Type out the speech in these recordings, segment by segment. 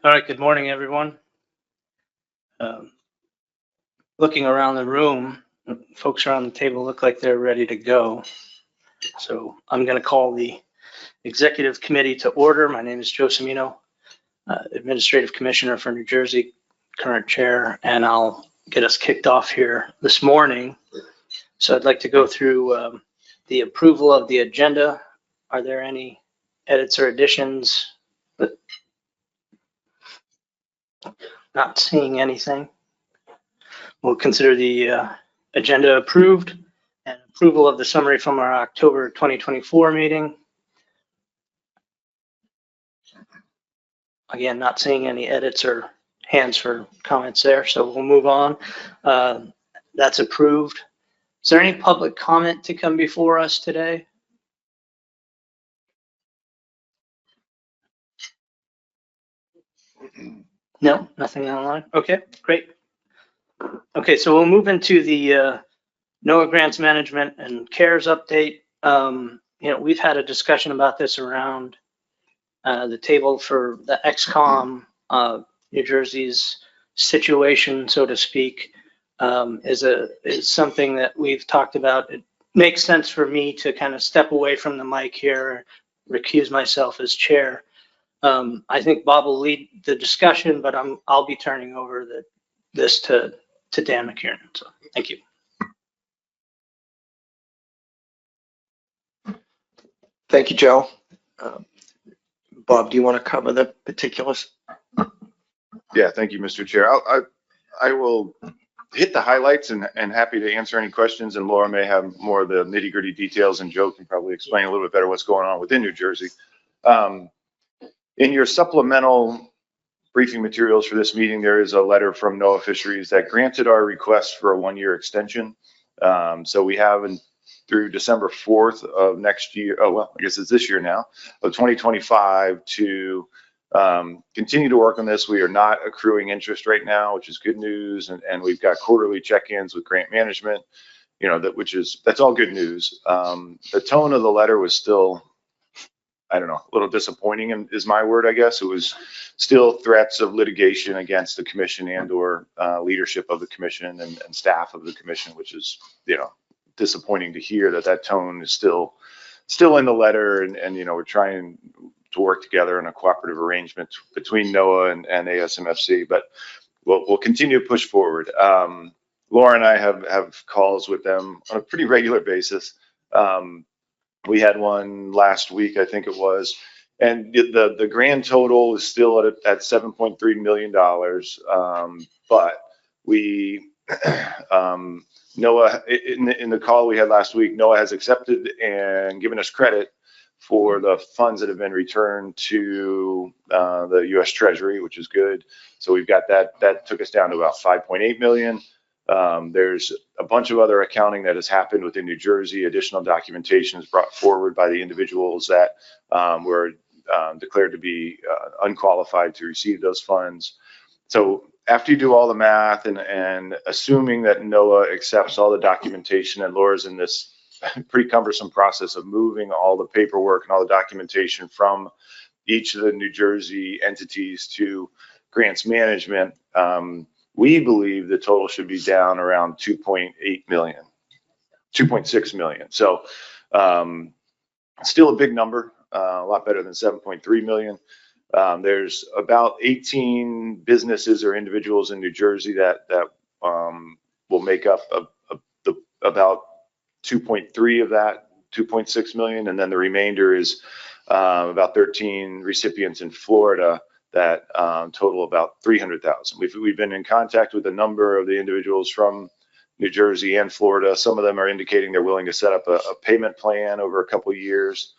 All right, good morning, everyone. Looking around the room, folks around the table look like they're ready to go. So I'm going to call the Executive Committee to order. My name is Joe Cimino, Administrative Commissioner for New Jersey, current chair, and I'll get us kicked off here this morning. So I'd like to go through the approval of the agenda. Are there any edits or additions? Not seeing anything. We'll consider the agenda approved and approval of the summary from our October 2024 meeting. Again, not seeing any edits or hands for comments there, so we'll move on. That's approved. Is there any public comment to come before us today? No, nothing online. Okay, great. Okay, so we'll move into the NOAA grants management and CARES update. We've had a discussion about this around the table for the XCOM, New Jersey's situation, so to speak, is something that we've talked about. It makes sense for me to kind of step away from the mic here, recuse myself as chair. I think Bob will lead the discussion, but I'll be turning over this to Dan McKiernan. So thank you. Thank you, Joe. Bob, do you want to cover the particulars? Yeah, thank you, Mr. Chair. I will hit the highlights and happy to answer any questions, and Laura may have more of the nitty-gritty details, and Joe can probably explain a little bit better what's going on within New Jersey. In your supplemental briefing materials for this meeting, there is a letter from NOAA Fisheries that granted our request for a 1-year extension. So we have through December 4th of next year, I guess it's this year now, of 2025 to continue to work on this. We are not accruing interest right now, which is good news. And we've got quarterly check-ins with grant management, that's all good news. The tone of the letter was still, I don't know, a little disappointing is my word, I guess. It was still threats of litigation against the commission and or leadership of the commission and staff of the commission, which is, disappointing to hear that tone is still in the letter. And we're trying to work together in a cooperative arrangement between NOAA and ASMFC, but we'll continue to push forward. Laura and I have calls with them on a pretty regular basis. We had one last week, I think it was, and the grand total is still at $7.3 million. But we, NOAA, in the call we had last week, NOAA has accepted and given us credit for the funds that have been returned to the U.S. Treasury, which is good. So we've got that took us down to about 5.8 million. There's a bunch of other accounting that has happened within New Jersey. Additional documentation is brought forward by the individuals that were declared to be unqualified to receive those funds. So after you do all the math and assuming that NOAA accepts all the documentation, and Laura's in this pretty cumbersome process of moving all the paperwork and all the documentation from each of the New Jersey entities to grants management, we believe the total should be down around 2.8 million, 2.6 million. So still a big number, a lot better than 7.3 million. There's about 18 businesses or individuals in New Jersey that will make up about 2.3 of that 2.6 million, and then the remainder is about 13 recipients in Florida that total about 300,000. We've been in contact with a number of the individuals from New Jersey and Florida. Some of them are indicating they're willing to set up a payment plan over a couple of years.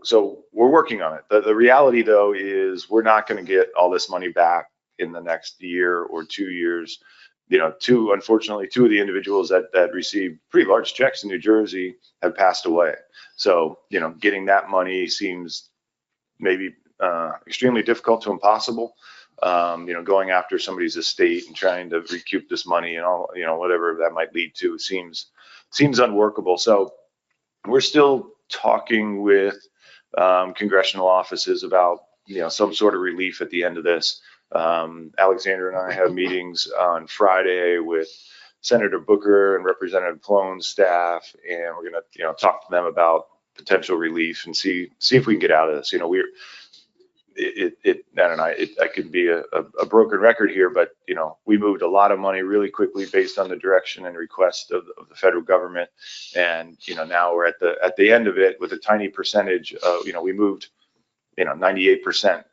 So we're working on it. The reality, though, is we're not going to get all this money back in the next year or 2 years. Unfortunately, two of the individuals that received pretty large checks in New Jersey have passed away. So, getting that money seems maybe extremely difficult to impossible. Going after somebody's estate and trying to recoup this money and all, whatever that might lead to seems unworkable. So we're still talking with congressional offices about some sort of relief at the end of this. Alexander and I have meetings on Friday with Senator Booker and Representative Plone's staff, and we're going to, talk to them about potential relief and see if we can get out of this. I don't know, I could be a broken record here, but we moved a lot of money really quickly based on the direction and request of the federal government, and now we're at the end of it with a tiny percentage of, we moved 98%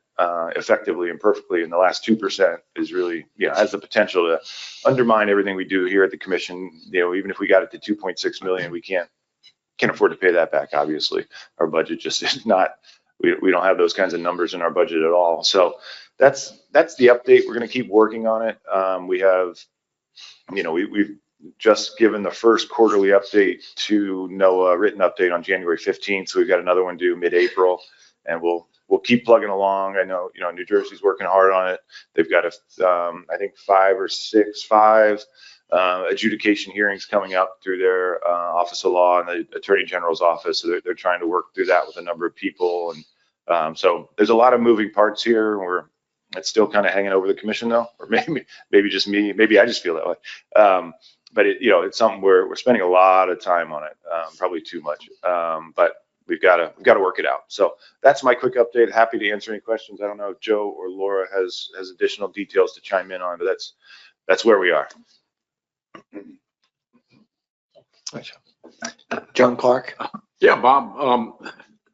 effectively and perfectly, and the last 2% is really has the potential to undermine everything we do here at the commission. Even if we got it to 2.6 million, we can't afford to pay that back. Obviously, our budget just is not. We don't have those kinds of numbers in our budget at all. So that's the update. We're going to keep working on it. We have, we've just given the first quarterly update to NOAA, written update on January 15th. So we've got another one due mid-April, and we'll keep plugging along. I know, New Jersey's working hard on it. They've got I think 5 or 6 adjudication hearings coming up through their Office of Law and the Attorney General's office. So they're trying to work through that with a number of people. And so there's a lot of moving parts here. It's still kind of hanging over the commission though, or maybe just me. Maybe I just feel that way. But it's something we're spending a lot of time on it, probably too much. But we've got to work it out. So that's my quick update. Happy to answer any questions. I don't know if Joe or Laura has additional details to chime in on, but that's where we are. John Clark. Yeah, Bob,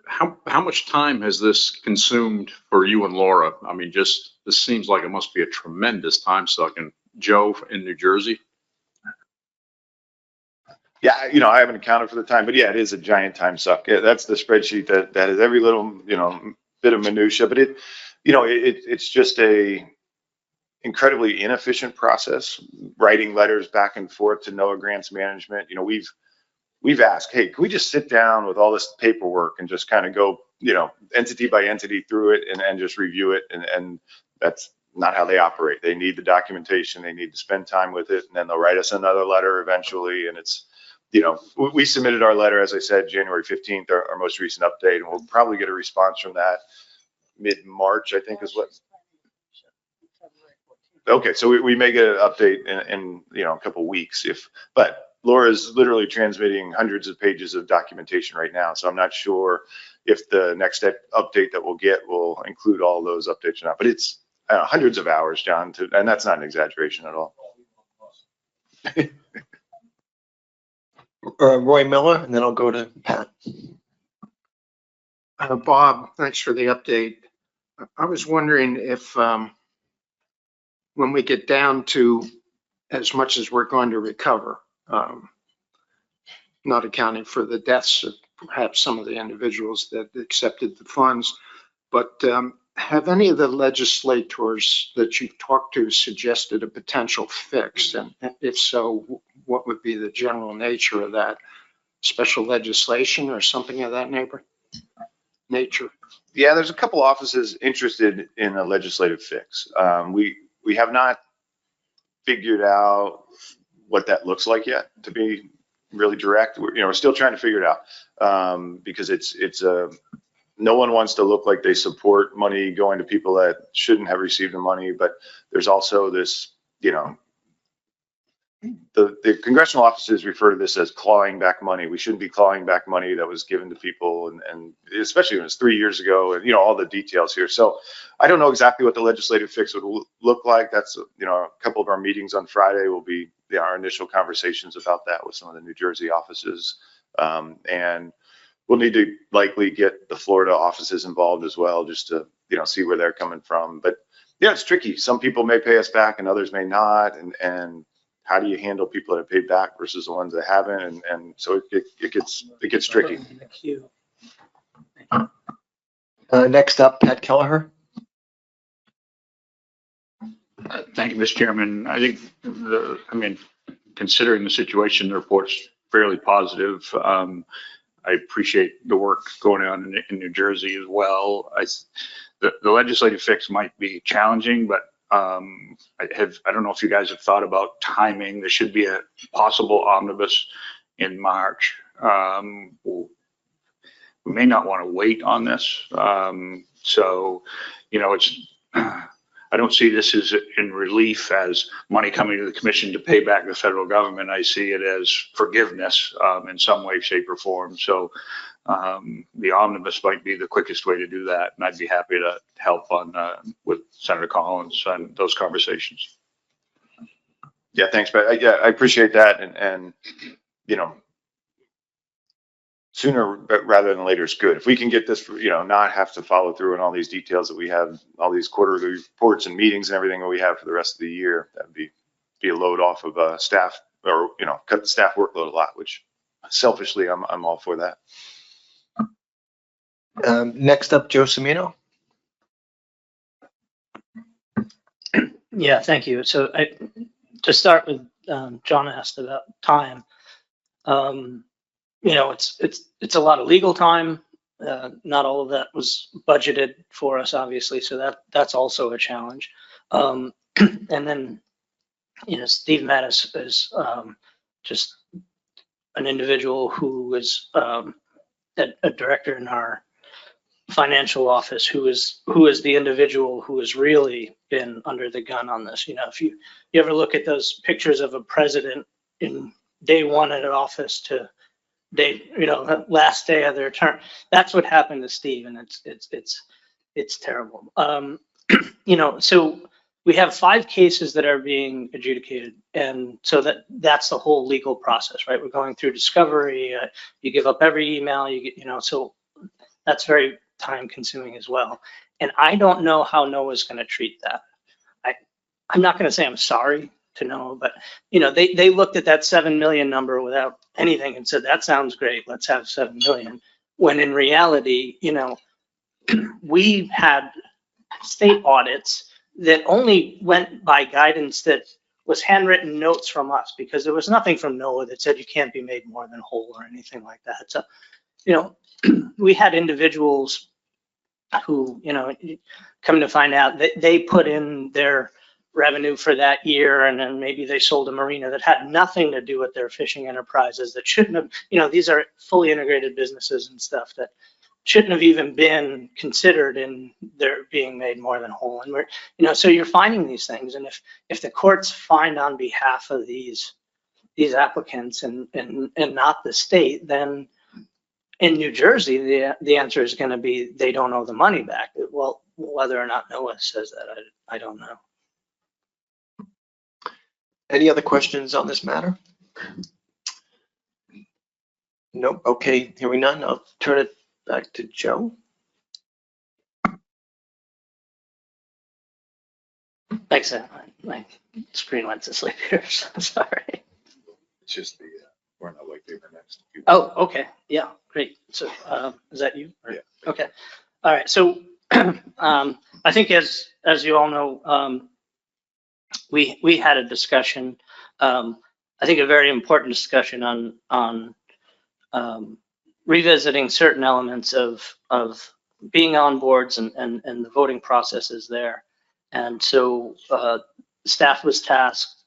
how much time has this consumed for you and Laura? I mean, this seems like it must be a tremendous time suck. And Joe in New Jersey? Yeah, I haven't accounted for the time, but yeah, it is a giant time suck. Yeah, that's the spreadsheet that has every little, bit of minutia, but it's just a incredibly inefficient process, writing letters back and forth to NOAA grants management. We've asked, hey, can we just sit down with all this paperwork and just kind of go, entity by entity through it and just review it? And that's not how they operate. They need the documentation, they need to spend time with it, and then they'll write us another letter eventually. And it's, we submitted our letter, as I said, January 15th, our most recent update, and we'll probably get a response from that mid-March, I think is what. Okay, so we may get an update in a couple weeks, but Laura's literally transmitting hundreds of pages of documentation right now, so I'm not sure if the next update that we'll get will include all those updates or not. But it's hundreds of hours, John, and that's not an exaggeration at all. Roy Miller, and then I'll go to Pat. Bob, thanks for the update. I was wondering if when we get down to as much as we're going to recover, not accounting for the deaths of perhaps some of the individuals that accepted the funds, but have any of the legislators that you've talked to suggested a potential fix? And if so, what would be the general nature of that? Special legislation or something of that nature? Yeah, there's a couple offices interested in a legislative fix. We have not figured out what that looks like yet, to be really direct. We're still trying to figure it out, because it's no one wants to look like they support money going to people that shouldn't have received the money. But there's also this, the congressional offices refer to this as clawing back money. We shouldn't be clawing back money that was given to people, and especially when it's 3 years ago, and all the details here. So I don't know exactly what the legislative fix would look like. That's a couple of our meetings on Friday will be our initial conversations about that with some of the New Jersey offices, and we'll need to likely get the Florida offices involved as well, just to see where they're coming from. But it's tricky. Some people may pay us back and others may not, and how do you handle people that have paid back versus the ones that haven't? And so it gets tricky. Next up, Pat Kelleher. Thank you, Mr. Chairman. I think considering the situation, the report's fairly positive. I appreciate the work going on in New Jersey as well. The legislative fix might be challenging, but I don't know if you guys have thought about timing. There should be a possible omnibus in March. we may not want to wait on this. So, you know, I don't see this as in relief as money coming to the commission to pay back the federal government. I see it as forgiveness in some way, shape, or form. So the omnibus might be the quickest way to do that, and I'd be happy to help on with Senator Collins and those conversations. Yeah, thanks, but yeah, I appreciate that, and you know, sooner rather than later is good. If we can get this, you know, not have to follow through on all these details that we have, all these quarterly reports and meetings and everything that we have for the rest of the year, that'd be a load off of staff, or you know, cut the staff workload a lot. Which selfishly, I'm all for that. Next up, Joe Cimino. Yeah, thank you. So to start with, John asked about time. You know, it's a lot of legal time. Not all of that was budgeted for us, obviously, so that's also a challenge. And then, you know, Steve Mattis is just an individual who is a director in our financial office, who is the individual who has really been under the gun on this. You know, if you ever look at those pictures of a president in day one at an office to day, you know, last day of their term, that's what happened to Steve, and it's terrible. You know, so we have 5 cases that are being adjudicated, and so that's the whole legal process, right? We're going through discovery. You give up every email you get, you know, so that's very time consuming as well. And I don't know how NOAA's going to treat that. I'm not going to say I'm sorry to NOAA, but you know, they looked at that 7 million number without anything and said, that sounds great, let's have 7 million. When in reality, you know, we had state audits that only went by guidance that was handwritten notes from us, because there was nothing from NOAA that said you can't be made more than whole or anything like that. So, you know, we had individuals who, you know, come to find out that they put in their revenue for that year, and then maybe they sold a marina that had nothing to do with their fishing enterprises, that shouldn't have, you know, these are fully integrated businesses and stuff that shouldn't have even been considered in their being made more than whole. And we're, you know, so you're finding these things, and if the courts find on behalf of these applicants and not the state, then in New Jersey, the answer is going to be they don't owe the money back. Well, whether or not NOAA says that, I don't know. Any other questions on this matter? Nope. Okay, hearing none, I'll turn it back to Joe. Thanks. My screen went to sleep here, so sorry. It's just the we're on the white paper next. Oh, okay. Yeah, great. So is that you? Yeah. Okay. All right. So I think as you all know, we had a discussion, I think a very important discussion on revisiting certain elements of being on boards and the voting processes there. And so staff was tasked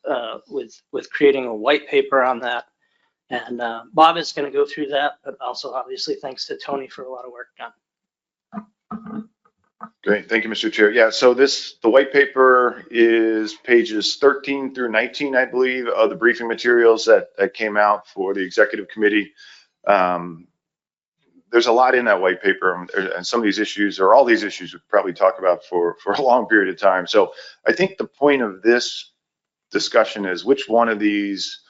with creating a white paper on that. And Bob is going to go through that, but also obviously thanks to Tony for a lot of work done. Great, thank you, Mr. Chair. Yeah, so the white paper is pages 13 through 19, I believe, of the briefing materials that came out for the executive committee. There's a lot in that white paper, and some of these issues, or all these issues, we probably talk about for a long period of time. So I think the point of this discussion is which one of these,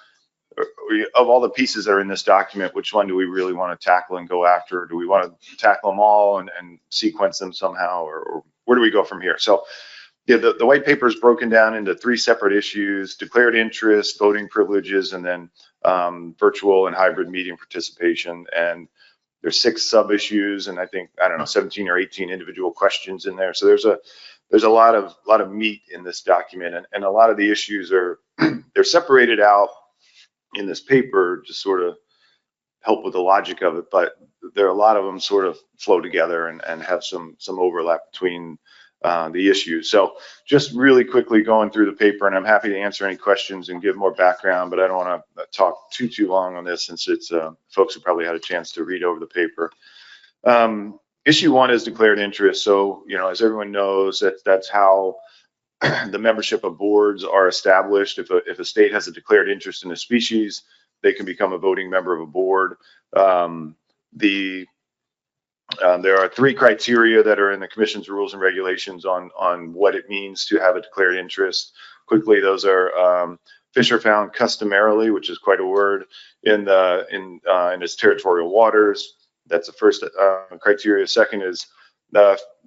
of all the pieces that are in this document, which one do we really want to tackle and go after? Do we want to tackle them all and sequence them somehow, or where do we go from here? So yeah, the white paper is broken down into 3 separate issues: declared interest, voting privileges, and then virtual and hybrid meeting participation. And there's 6 sub issues, and I think, I don't know, 17 or 18 individual questions in there. So there's a lot of meat in this document, and a lot of the issues are they're separated out in this paper to sort of help with the logic of it, but there are a lot of them sort of flow together and have some overlap between the issues. So just really quickly going through the paper, and I'm happy to answer any questions and give more background, but I don't want to talk too long on this since it's folks have probably had a chance to read over the paper. Issue one is declared interest. So, as everyone knows, that's how the membership of boards are established. If a state has a declared interest in a species, they can become a voting member of a board. There are 3 criteria that are in the Commission's rules and regulations on what it means to have a declared interest. Quickly, those are fish are found customarily, which is quite a word, in its territorial waters. That's the first criteria. Second is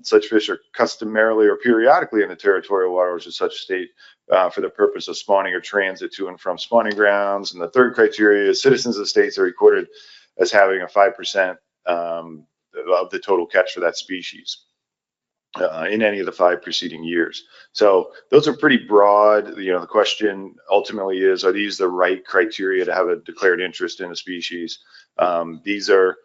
such fish are customarily or periodically in the territorial waters of such state for the purpose of spawning or transit to and from spawning grounds. And the third criteria is citizens of states are recorded as having a 5% of the total catch for that species in any of the 5 preceding years. So those are pretty broad. The question ultimately is, are these the right criteria to have a declared interest in a species? These are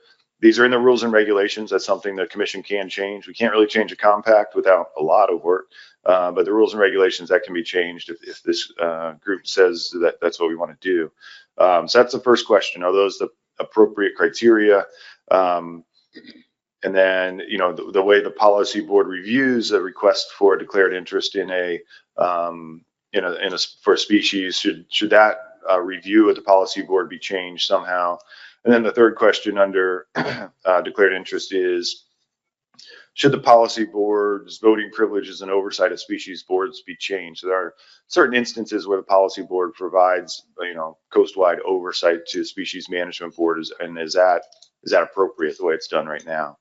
in the rules and regulations. That's something the Commission can change. We can't really change a compact without a lot of work, but the rules and regulations, that can be changed if this group says that that's what we want to do. So that's the first question. Are those the appropriate criteria? And then, the way the policy board reviews a request for a declared interest for a species, should that review of the policy board be changed somehow? And then the third question under declared interest is, should the policy board's voting privileges and oversight of species boards be changed? There are certain instances where the policy board provides, coast-wide oversight to the species management board, and is that appropriate the way it's done right now?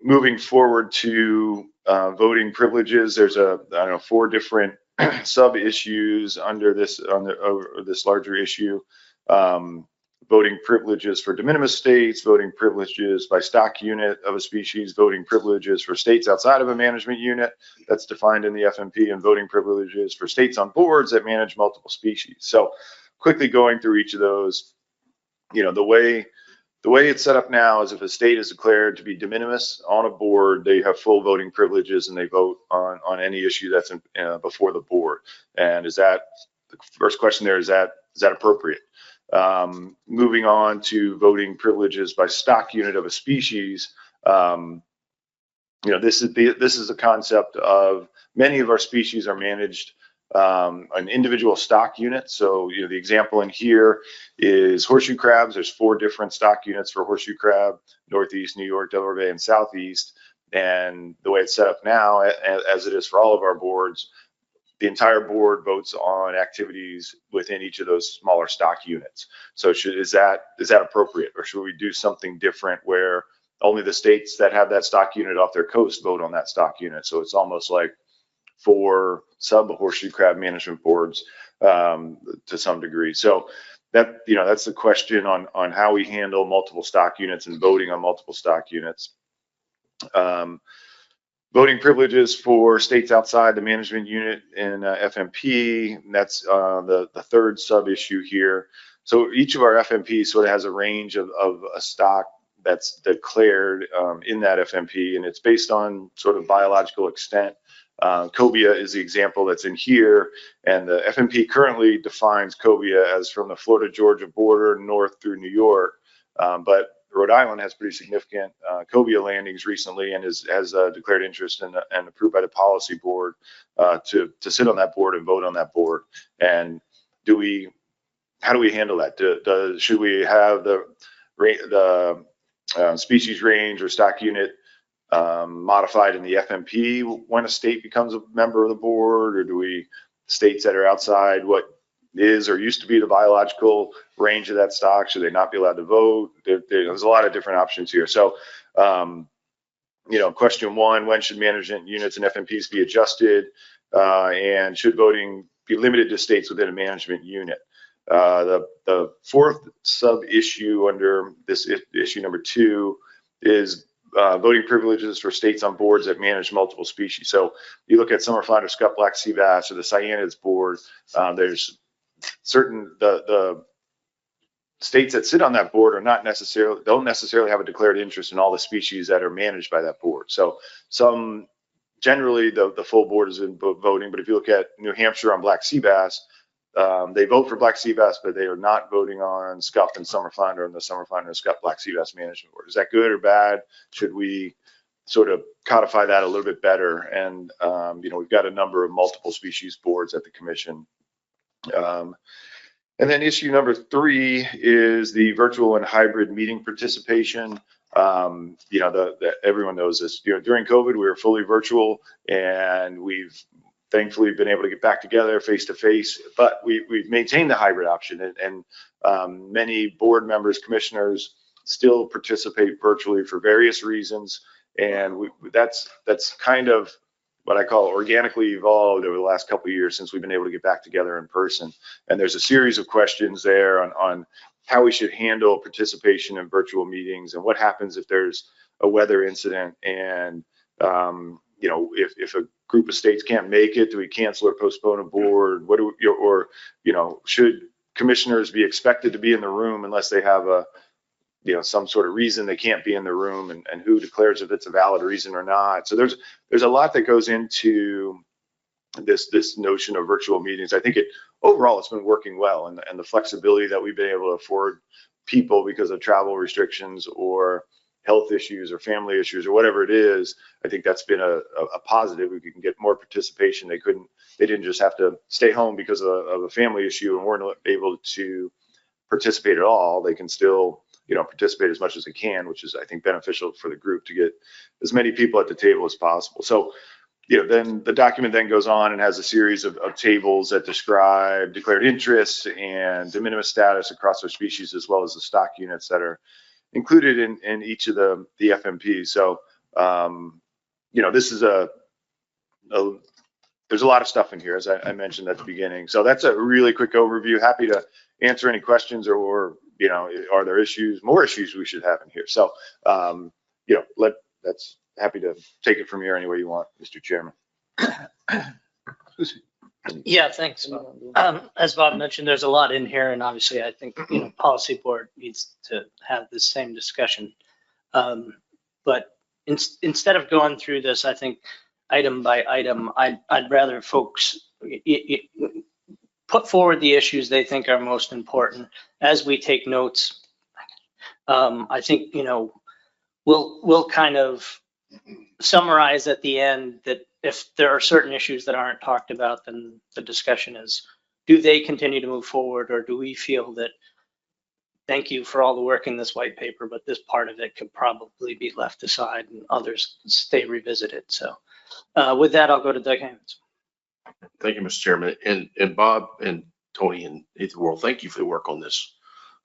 Moving forward to voting privileges, there's 4 different sub issues under this larger issue. Voting privileges for de minimis states, voting privileges by stock unit of a species, voting privileges for states outside of a management unit that's defined in the FMP, and voting privileges for states on boards that manage multiple species. So quickly going through each of those, the way it's set up now is if a state is declared to be de minimis on a board, they have full voting privileges and they vote on any issue that's before the board. And the first question there, is that appropriate? Moving on to voting privileges by stock unit of a species, this is a concept of many of our species are managed an individual stock unit. So, the example in here is horseshoe crabs. There's 4 different stock units for horseshoe crab: Northeast, New York, Delaware Bay, and Southeast. And the way it's set up now, as it is for all of our boards, the entire board votes on activities within each of those smaller stock units. So is that appropriate, or should we do something different where only the states that have that stock unit off their coast vote on that stock unit? So it's almost like 4 sub horseshoe crab management boards to some degree. So that's the question on how we handle multiple stock units and voting on multiple stock units. Voting privileges for states outside the management unit in FMP, that's the third sub issue here. So each of our FMPs sort of has a range of a stock that's declared in that FMP, and it's based on sort of biological extent. Cobia is the example that's in here, and the FMP currently defines cobia as from the Florida-Georgia border north through New York, but Rhode Island has pretty significant cobia landings recently, and has declared interest and approved by the policy board to sit on that board and vote on that board. And how do we handle that? Should we have the species range or stock unit modified in the FMP when a state becomes a member of the board, or do we states that are outside what is or used to be the biological range of that stock, should they not be allowed to vote? There's a lot of different options here. So question 1, when should management units and FMPs be adjusted, and should voting be limited to states within a management unit? The 4th sub issue under this issue number 2 is voting privileges for states on boards that manage multiple species. So you look at summer flounder, scup, black sea bass, or the cyanids board, there's certain, the states that sit on that board don't necessarily have a declared interest in all the species that are managed by that board. So generally the full board is in voting, but if you look at New Hampshire on black sea bass, they vote for black sea bass, but they are not voting on scup and summer flounder and the summer flounder and scup black sea bass management board. Is that good or bad? Should we sort of codify that a little bit better? And, we've got a number of multiple species boards at the commission. And then issue number 3 is the virtual and hybrid meeting participation. Everyone knows this. During COVID, we were fully virtual, and we've thankfully been able to get back together face to face. But we've maintained the hybrid option, and many board members, commissioners, still participate virtually for various reasons. And that's kind of what I call organically evolved over the last couple of years since we've been able to get back together in person. And there's a series of questions there on how we should handle participation in virtual meetings and what happens if there's a weather incident. And, if a group of states can't make it, do we cancel or postpone a board? Should commissioners be expected to be in the room unless they have some sort of reason they can't be in the room, and who declares if it's a valid reason or not? So there's a lot that goes into this notion of virtual meetings. I think overall it's been working well, and the flexibility that we've been able to afford people because of travel restrictions or health issues or family issues or whatever it is, I think that's been a positive. We can get more participation. They didn't just have to stay home because of a family issue and weren't able to participate at all. They can still participate as much as they can, which is, I think, beneficial for the group to get as many people at the table as possible. So, then the document then goes on and has a series of tables that describe declared interests and de minimis status across our species, as well as the stock units that are included in each of the FMPs. So, this is there's a lot of stuff in here, as I mentioned at the beginning. So that's a really quick overview. Happy to answer any questions or are there more issues we should have in here? So, that's happy to take it from here any way you want, Mr. Chairman. Yeah, thanks, Bob. As Bob mentioned, there's a lot in here, and obviously I think, policy board needs to have the same discussion. But instead of going through this, I think item by item, I'd rather folks put forward the issues they think are most important as we take notes. I think, we'll kind of summarize at the end that if there are certain issues that aren't talked about, then the discussion is, do they continue to move forward, or do we feel that, thank you for all the work in this white paper, but this part of it could probably be left aside and others stay revisited. So with that, I'll go to Doug Hammonds. Thank you, Mr. Chairman. And Bob and Tony and Ethan World, thank you for the work on this.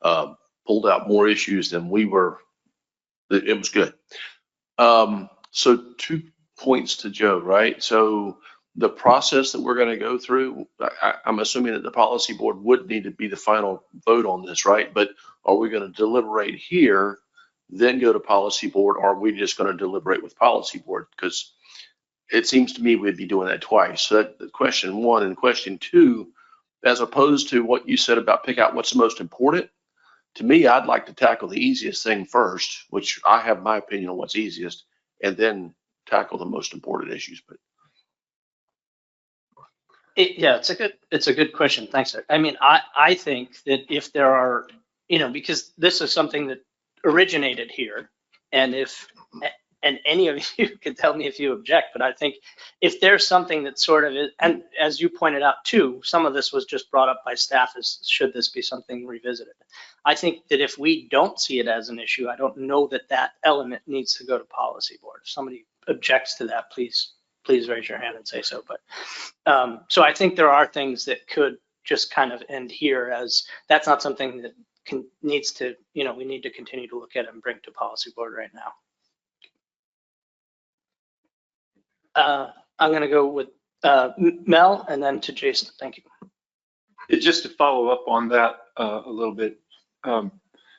Pulled out more issues than we were. It was good. So 2 points to Joe, right? So the process that we're going to go through, I'm assuming that the policy board would need to be the final vote on this, right? But are we going to deliberate here, then go to policy board, or are we just going to deliberate with policy board? Because it seems to me we'd be doing that twice. So that's question 1. And question 2, as opposed to what you said about pick out what's the most important, to me, I'd like to tackle the easiest thing first, which I have my opinion on what's easiest, and then tackle the most important issues. But yeah, it's a good question. Thanks, sir. I mean, I think that if there are, because this is something that originated here, and any of you can tell me if you object, but I think if there's something that sort of is, and as you pointed out too, some of this was just brought up by staff as should this be something revisited. I think that if we don't see it as an issue, I don't know that element needs to go to policy board. If somebody objects to that, please raise your hand and say so. But so I think there are things that could just kind of end here, as that's not something that needs to, we need to continue to look at and bring to policy board right now. I'm going to go with Mel and then to Jason. Thank you. Just to follow up on that a little bit.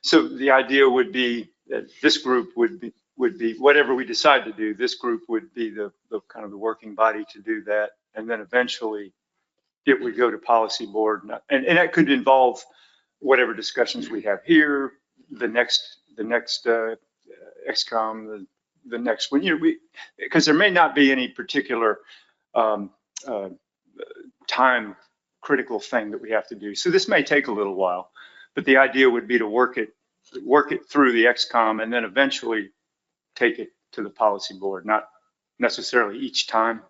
So the idea would be that this group would be whatever we decide to do, this group would be the kind of the working body to do that. And then eventually it would go to policy board. And that could involve whatever discussions we have here, the next XCOM, the next one, because there may not be any particular time critical thing that we have to do. So this may take a little while, but the idea would be to work it through the XCOM and then eventually take it to the policy board, not necessarily each time.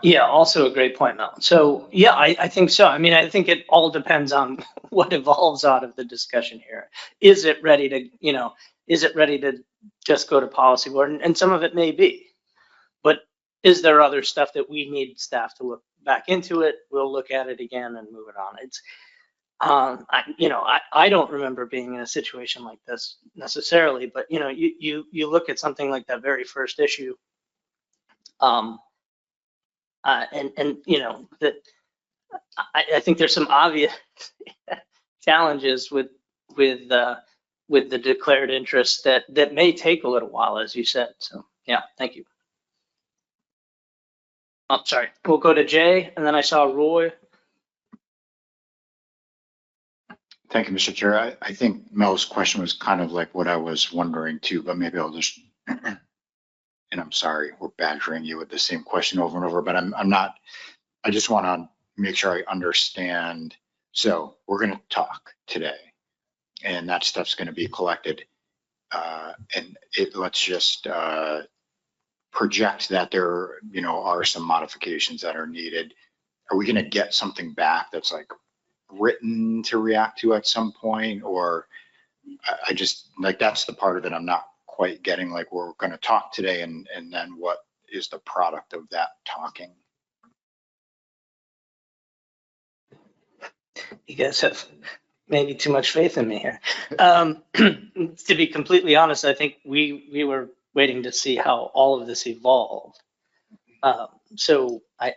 Yeah, also a great point, Mel. So yeah, I think so. I mean, I think it all depends on what evolves out of the discussion here. Is it ready to, is it ready to just go to policy board? And some of it may be, but is there other stuff that we need staff to look back into it? We'll look at it again and move it on. It's, I don't remember being in a situation like this necessarily, but you look at something like that very first issue, that I think there's some obvious challenges with the declared interest that may take a little while, as you said. So yeah, thank you. Oh, sorry. We'll go to Jay, and then I saw Roy. Thank you, Mr. Chair. I think Mel's question was kind of like what I was wondering too, but maybe I'll just, and I'm sorry, we're badgering you with the same question over and over, but I'm not, I just want to make sure I understand. So we're going to talk today and that stuff's going to be collected. Let's just project that there, are some modifications that are needed. Are we going to get something back that's like written to react to at some point? Or I just like, that's the part of it I'm not quite getting. Like, we're going to talk today and then what is the product of that talking? You guys have maybe too much faith in me here. To be completely honest, I think we were waiting to see how all of this evolved. So I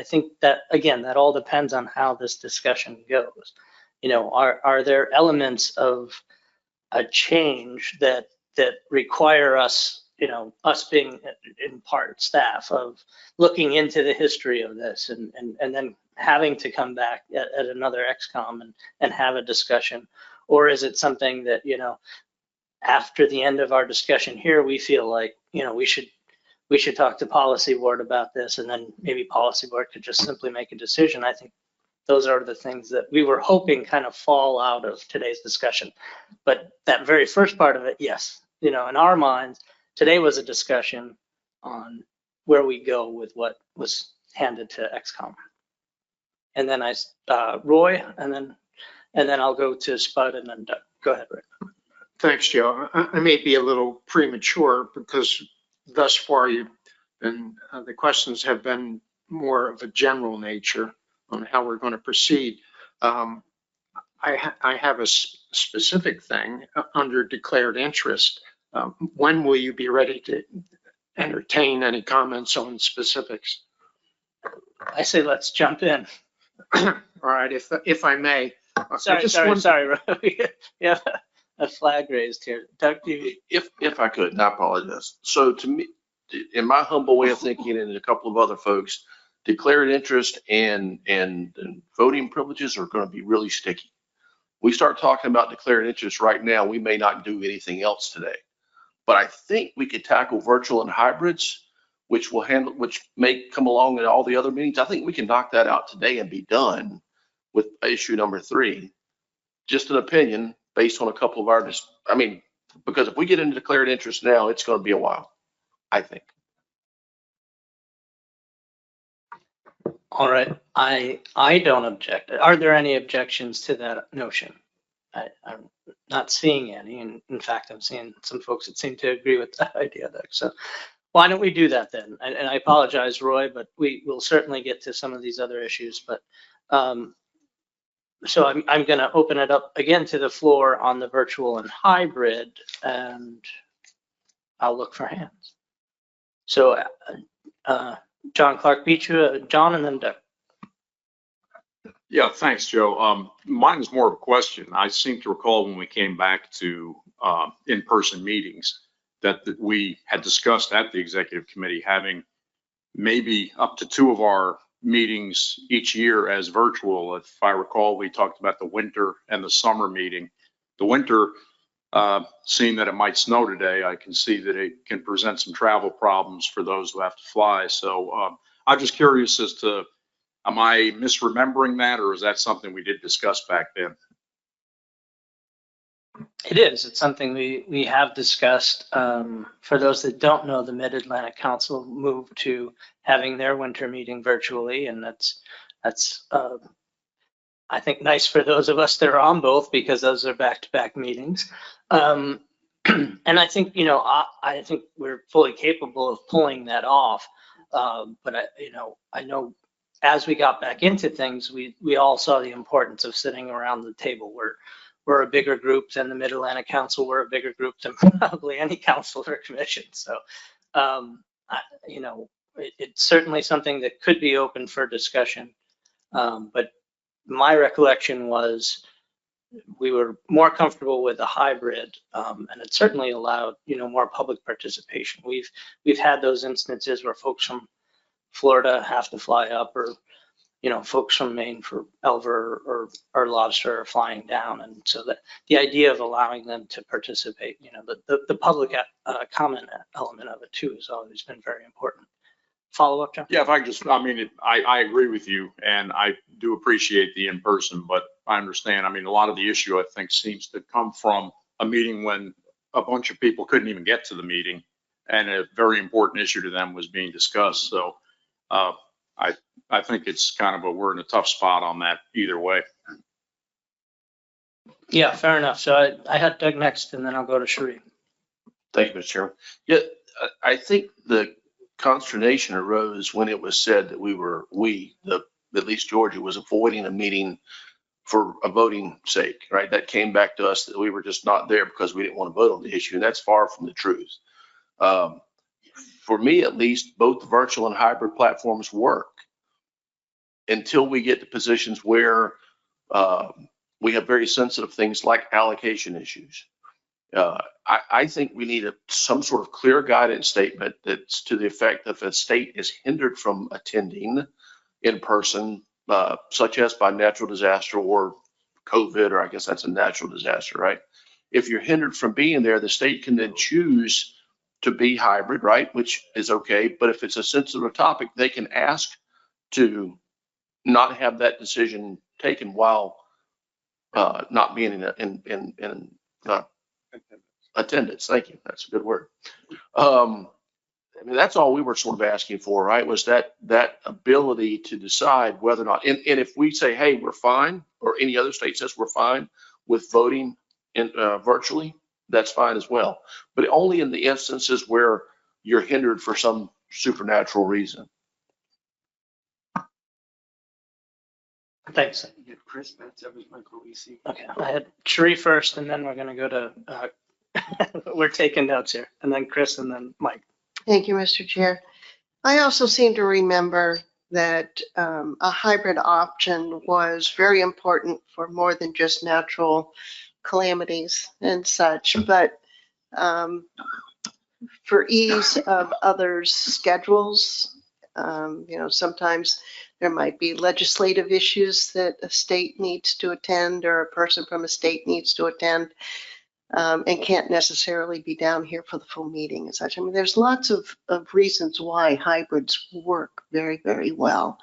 think that, again, that all depends on how this discussion goes. Are there elements of a change that require us, us being in part staff, of looking into the history of this and then having to come back at another XCOM and have a discussion? Or is it something that, after the end of our discussion here, we feel like, we should talk to policy board about this, and then maybe policy board could just simply make a decision? I think those are the things that we were hoping kind of fall out of today's discussion. But that very first part of it, yes, in our minds, today was a discussion on where we go with what was handed to XCOM. And then Roy, and then I'll go to Spud, and then Doug. Go ahead, Roy. Thanks, Joe. I may be a little premature because thus far the questions have been more of a general nature on how we're going to proceed. I have a specific thing under declared interest. When will you be ready to entertain any comments on specifics? I say let's jump in. All right, if I may. Sorry, yeah, a flag raised here. Doug, If I could, and I apologize. So to me, in my humble way of thinking, and a couple of other folks, declared interest and voting privileges are going to be really sticky. We start talking about declared interest right now, we may not do anything else today. But I think we could tackle virtual and hybrids, which may come along in all the other meetings. I think we can knock that out today and be done with issue number 3. Just an opinion based on a couple of our, because if we get into declared interest now, it's going to be a while, I think. all right. I don't object. Are there any objections to that notion? I'm not seeing any. And in fact, I'm seeing some folks that seem to agree with that idea there. So why don't we do that then? And I apologize, Roy, but we will certainly get to some of these other issues. But so I'm going to open it up again to the floor on the virtual and hybrid, and I'll look for hands. So John Clark beat you, John, and then Doug. Yeah, thanks, Joe. Mine is more of a question. I seem to recall when we came back to in-person meetings that we had discussed at the executive committee having maybe up to 2 of our meetings each year as virtual. If I recall, we talked about the winter and the summer meeting. The winter, seeing that it might snow today, I can see that it can present some travel problems for those who have to fly. So I'm just curious as to, am I misremembering that, or is that something we did discuss back then? It is. It's something we have discussed. For those that don't know, the Mid-Atlantic Council moved to having their winter meeting virtually, and that's I think nice for those of us that are on both, because those are back-to-back meetings. And I think, I think we're fully capable of pulling that off. But I know as we got back into things, we all saw the importance of sitting around the table. We're a bigger group than the Mid-Atlantic Council. We're a bigger group than probably any council or commission. So, it's certainly something that could be open for discussion. But my recollection was we were more comfortable with a hybrid, and it certainly allowed, more public participation. We've had those instances where folks from Florida have to fly up, or folks from Maine for Elver or Lobster are flying down, and so that the idea of allowing them to participate, the public comment element of it too has always been very important. Follow up, John? Yeah, if I could just, I agree with you, and I do appreciate the in-person, but I understand, a lot of the issue, I think, seems to come from a meeting when a bunch of people couldn't even get to the meeting, and a very important issue to them was being discussed. So I think it's kind of we're in a tough spot on that either way. Yeah, fair enough. So I had Doug next, and then I'll go to Sheree. Thank you, Mr. Chairman. Yeah, I think the consternation arose when it was said that at least Georgia was avoiding a meeting for a voting sake, right? That came back to us that we were just not there because we didn't want to vote on the issue, and that's far from the truth. For me, at least, both the virtual and hybrid platforms work until we get to positions where we have very sensitive things like allocation issues. I think we need some sort of clear guidance statement that's to the effect that if a state is hindered from attending in person, such as by natural disaster or COVID, or I guess that's a natural disaster, right? If you're hindered from being there, the state can then choose to be hybrid, right? Which is okay. But if it's a sensitive topic, they can ask to not have that decision taken while not being in attendance. Thank you. That's a good word. That's all we were sort of asking for, right? Was that ability to decide whether or not, and if we say, hey, we're fine, or any other state says we're fine with voting virtually, that's fine as well. But only in the instances where you're hindered for some supernatural reason. Thanks. Chris, that's Michael EC. Okay, I had Sheree first, and then we're going to go to, we're taking notes here, and then Chris, and then Mike. Thank you, Mr. Chair. I also seem to remember that a hybrid option was very important for more than just natural calamities and such, but for ease of others' schedules, sometimes there might be legislative issues that a state needs to attend, or a person from a state needs to attend, and can't necessarily be down here for the full meeting and such. There's lots of reasons why hybrids work very, very well,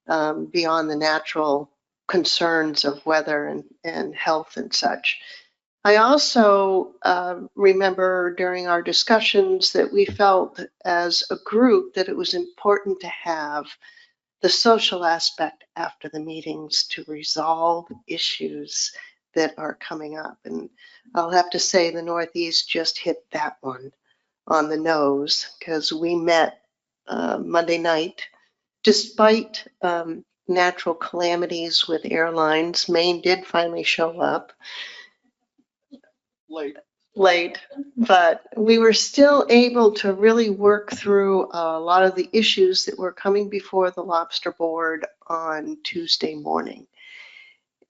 beyond the natural concerns of weather and health and such. I also remember during our discussions that we felt as a group that it was important to have the social aspect after the meetings to resolve issues that are coming up. And I'll have to say the Northeast just hit that one on the nose, because we met Monday night. Despite natural calamities with airlines, Maine did finally show up. Late, but we were still able to really work through a lot of the issues that were coming before the Lobster Board on Tuesday morning.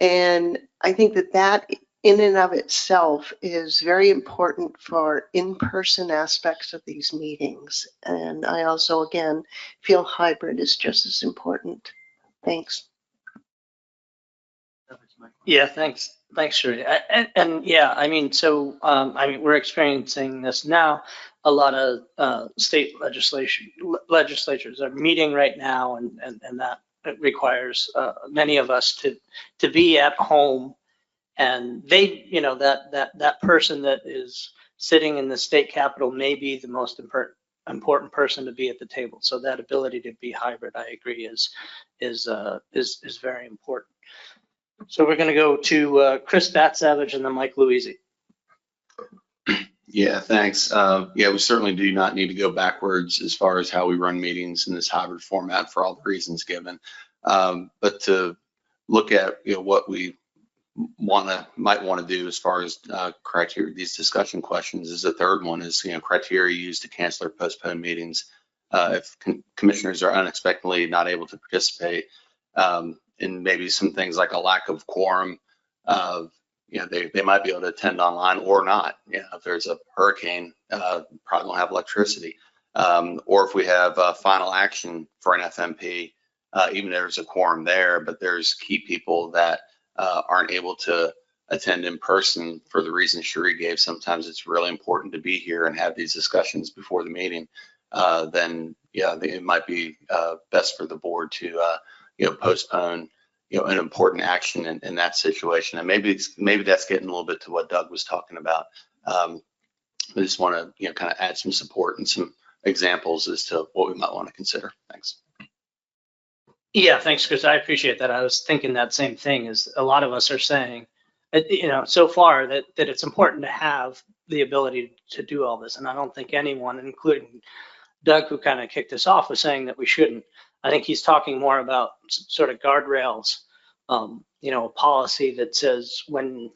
And I think that in and of itself is very important for in-person aspects of these meetings. And I also, again, feel hybrid is just as important. Thanks. Yeah, thanks. Thanks, Sheree. And yeah, we're experiencing this now. a lot of state legislatures are meeting right now, and that requires many of us to be at home. And they, that person that is sitting in the state capitol may be the most important person to be at the table. So that ability to be hybrid, I agree, is very important. So we're going to go to Chris Batsavage and then Mike Louisi. Yeah, thanks. Yeah, we certainly do not need to go backwards as far as how we run meetings in this hybrid format for all the reasons given. But to look at what we might want to do as far as criteria, these discussion questions is the third one is criteria used to cancel or postpone meetings if commissioners are unexpectedly not able to participate, and maybe some things like a lack of quorum. They might be able to attend online or not. If there's a hurricane, probably won't have electricity, or if we have final action for an FMP, even if there's a quorum there, but there's key people that aren't able to attend in person for the reasons Cherie gave. Sometimes it's really important to be here and have these discussions before the meeting. Then it might be best for the board to postpone an important action in that situation. And maybe that's getting a little bit to what Doug was talking about. I just want to kind of add some support and some examples as to what we might want to consider. Thanks. Yeah, thanks, Chris. I appreciate that. I was thinking that same thing. Is a lot of us are saying, so far that it's important to have the ability to do all this, and I don't think anyone, including Doug, who kind of kicked us off, was saying that we shouldn't. I think he's talking more about sort of guardrails, a policy that says when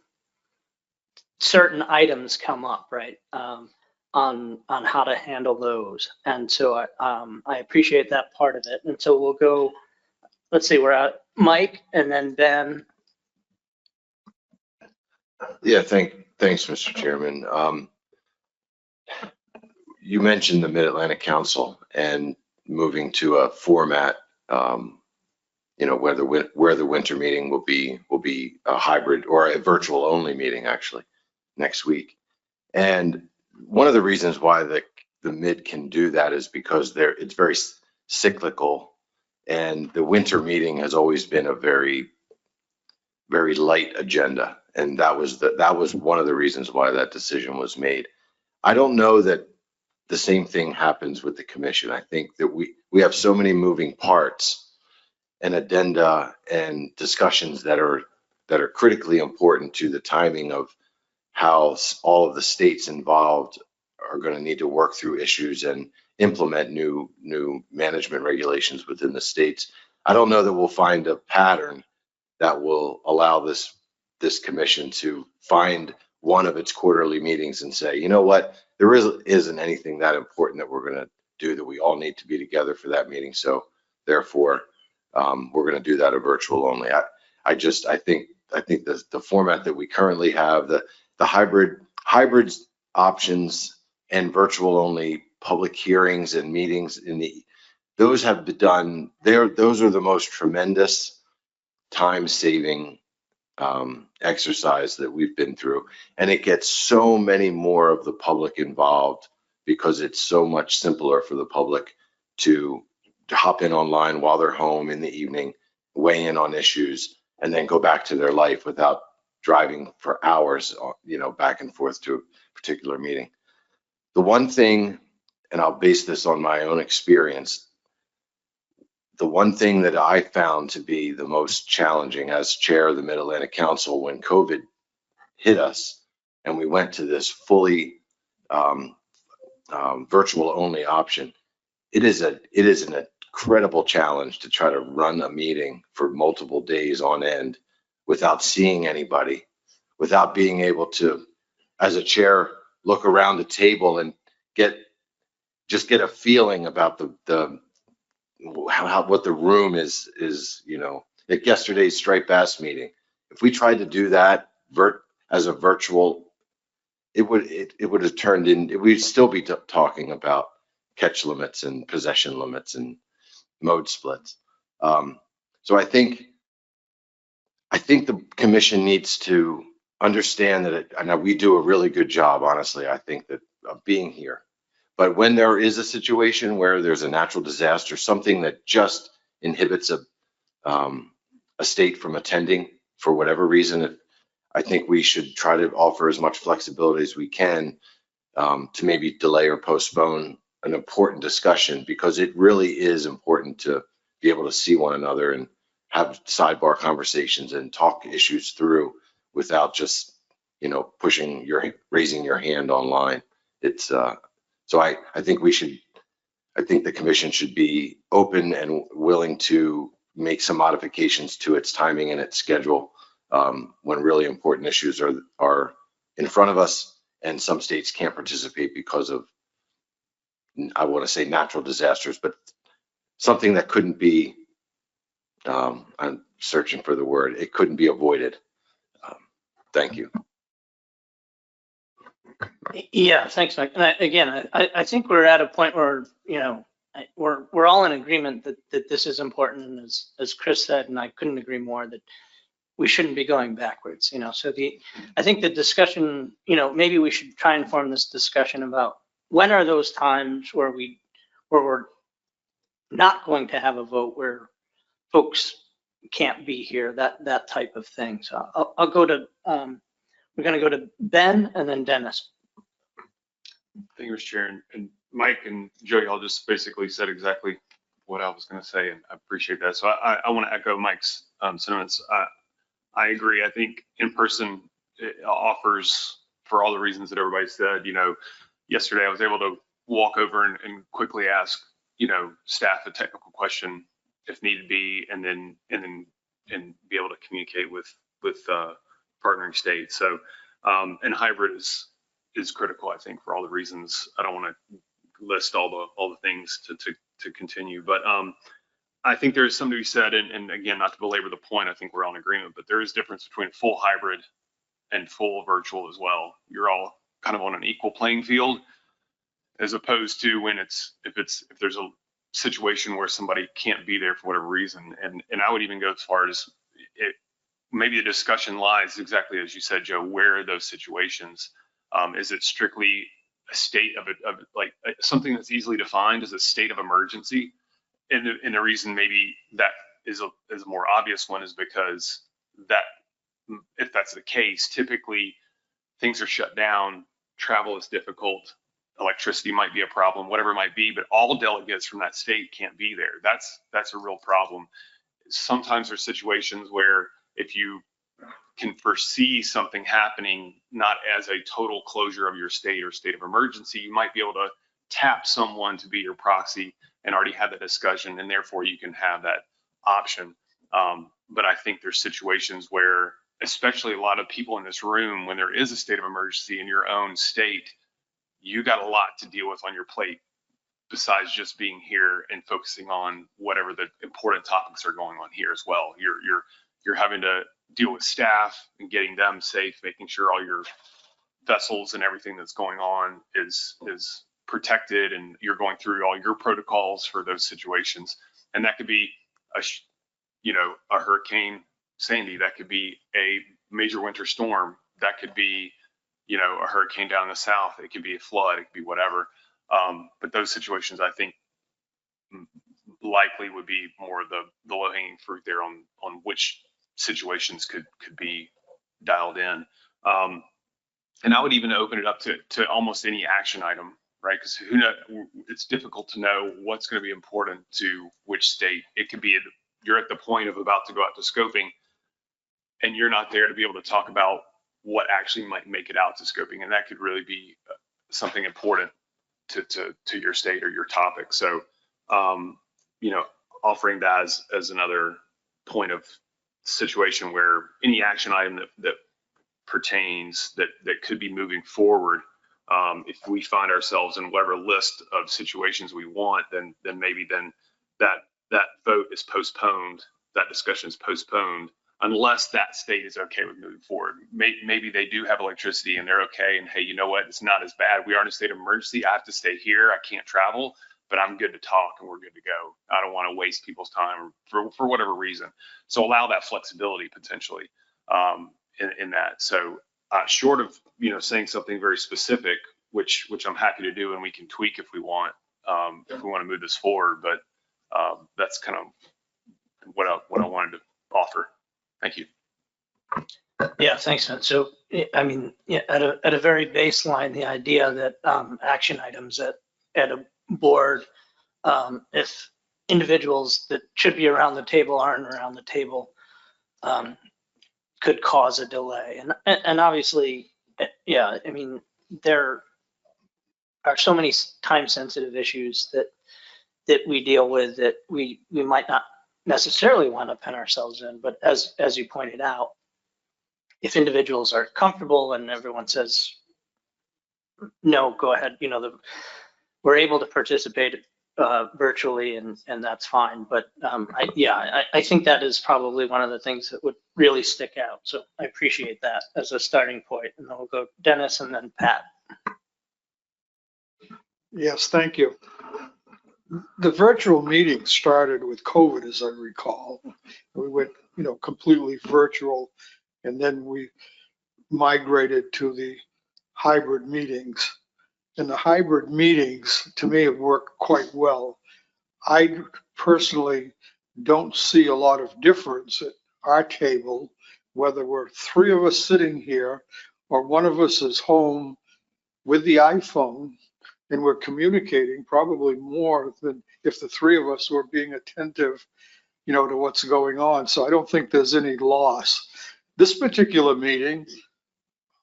certain items come up, right, on how to handle those. And so I appreciate that part of it. And so we'll go. Let's see, we're at Mike and then Ben. Yeah, thanks, Mr. Chairman. You mentioned the Mid-Atlantic Council and moving to a format, where the winter meeting will be a hybrid or a virtual only meeting actually next week. And one of the reasons why the Mid can do that is because it's very cyclical. And the winter meeting has always been a very, very light agenda. And that was one of the reasons why that decision was made. I don't know that the same thing happens with the commission. I think that we have so many moving parts and addenda and discussions that are critically important to the timing of how all of the states involved are going to need to work through issues and implement new management regulations within the states. I don't know that we'll find a pattern that will allow this commission to find one of its quarterly meetings and say, you know what, there isn't anything that important that we're going to do that we all need to be together for that meeting. So therefore, we're going to do that a virtual only. I think the format that we currently have, the hybrid options and virtual only public hearings and meetings those have been done. Those are the most tremendous time-saving exercise that we've been through, and it gets so many more of the public involved because it's so much simpler for the public to hop in online while they're home in the evening, weigh in on issues, and then go back to their life without driving for hours, back and forth to a particular meeting. The one thing, and I'll base this on my own experience, the one thing that I found to be the most challenging as chair of the Mid-Atlantic Council when COVID hit us and we went to this fully virtual only option, it is an incredible challenge to try to run a meeting for multiple days on end without seeing anybody, without being able to, as a chair, look around the table and get a feeling about what the room is, like yesterday's striped bass meeting. If we tried to do that as a virtual, it would have turned in, we'd still be talking about catch limits and possession limits and mode splits. So I think the commission needs to understand that and we do a really good job, honestly, I think, that of being here. But when there is a situation where there's a natural disaster, something that just inhibits a state from attending for whatever reason, I think we should try to offer as much flexibility as we can to maybe delay or postpone an important discussion, because it really is important to be able to see one another and have sidebar conversations and talk issues through without just, you know, raising your hand online. It's so I think I think the commission should be open and willing to make some modifications to its timing and its schedule when really important issues are in front of us, and some states can't participate because of, I want to say, natural disasters, but something that couldn't be, I'm searching for the word, it couldn't be avoided. Thank you. Yeah, thanks, Mike. And I think we're at a point where, you know, we're all in agreement that this is important, and as Chris said, and I couldn't agree more, that we shouldn't be going backwards, you know. So I think the discussion, you know, maybe we should try and form this discussion about when are those times where we're not going to have a vote, where folks can't be here, that type of thing. So I'll go to, we're going to go to Ben and then Dennis. Thank you, Mr. Chair. And Mike and Joey all just basically said exactly what I was going to say, and I appreciate that. So I want to echo Mike's sentiments. I agree. I think in person offers, for all the reasons that everybody said. You know, yesterday I was able to walk over and quickly ask, you know, staff a technical question if need be, and then be able to communicate with partnering states. So and hybrid is critical, I think, for all the reasons. I don't want to list all the things to continue, but I think there's something to be said, and again, not to belabor the point, I think we're all in agreement, but there is a difference between full hybrid and full virtual as well. You're all kind of on an equal playing field, as opposed to when if there's a situation where somebody can't be there for whatever reason. And I would even go as far as maybe the discussion lies exactly as you said, Joe. Where are those situations? Is it strictly a state of like something that's easily defined as a state of emergency? And the reason maybe that is a more obvious one is because that, if that's the case, typically things are shut down, travel is difficult, electricity might be a problem, whatever it might be, but all delegates from that state can't be there. That's a real problem. Sometimes there's situations where if you can foresee something happening, not as a total closure of your state or state of emergency, you might be able to tap someone to be your proxy and already have the discussion, and therefore you can have that option. But I think there's situations where, especially a lot of people in this room, when there is a state of emergency in your own state, you got a lot to deal with on your plate besides just being here and focusing on whatever the important topics are going on here as well. You're having to deal with staff and getting them safe, making sure all your vessels and everything that's going on is protected, and you're going through all your protocols for those situations. And that could be a Hurricane Sandy, that could be a major winter storm, that could be, you know, a hurricane down in the south, it could be a flood, it could be whatever. But those situations, I think, likely would be more the low-hanging fruit there on which situations could be dialed in. And I would even open it up to almost any action item, right? Because who knows, it's difficult to know what's going to be important to which state. It could be you're at the point of about to go out to scoping, and you're not there to be able to talk about what actually might make it out to scoping, and that could really be something important to your state or your topic. So, you know, offering that as another point of situation where any action item that pertains that could be moving forward, if we find ourselves in whatever list of situations we want, then maybe that vote is postponed, that discussion is postponed, unless that state is okay with moving forward. Maybe they do have electricity and they're okay, and hey, you know what, it's not as bad. We are in a state of emergency. I have to stay here. I can't travel, but I'm good to talk and we're good to go. I don't want to waste people's time for whatever reason. So allow that flexibility potentially in that. So short of, you know, saying something very specific, which I'm happy to do, and we can tweak if we want to move this forward. But that's kind of what I wanted to offer. Thank you. Yeah, thanks, man. So, I mean, yeah, at a very baseline, the idea that action items at a board, if individuals that should be around the table aren't around the table, could cause a delay. And obviously, yeah, I mean, there are so many time-sensitive issues that we deal with that we might not necessarily want to pen ourselves in. But as you pointed out, if individuals are comfortable and everyone says, no, go ahead, we're able to participate virtually and that's fine. But I think that is probably one of the things that would really stick out. So I appreciate that as a starting point. And then we'll go Dennis and then Pat. Yes, thank you. The virtual meeting started with COVID, as I recall. We went, completely virtual, and then we migrated to the hybrid meetings. And the hybrid meetings, to me, have worked quite well. I personally don't see a lot of difference at our table, whether we're three of us sitting here or one of us is home with the iPhone, and we're communicating probably more than if the three of us were being attentive, to what's going on. So I don't think there's any loss. This particular meeting,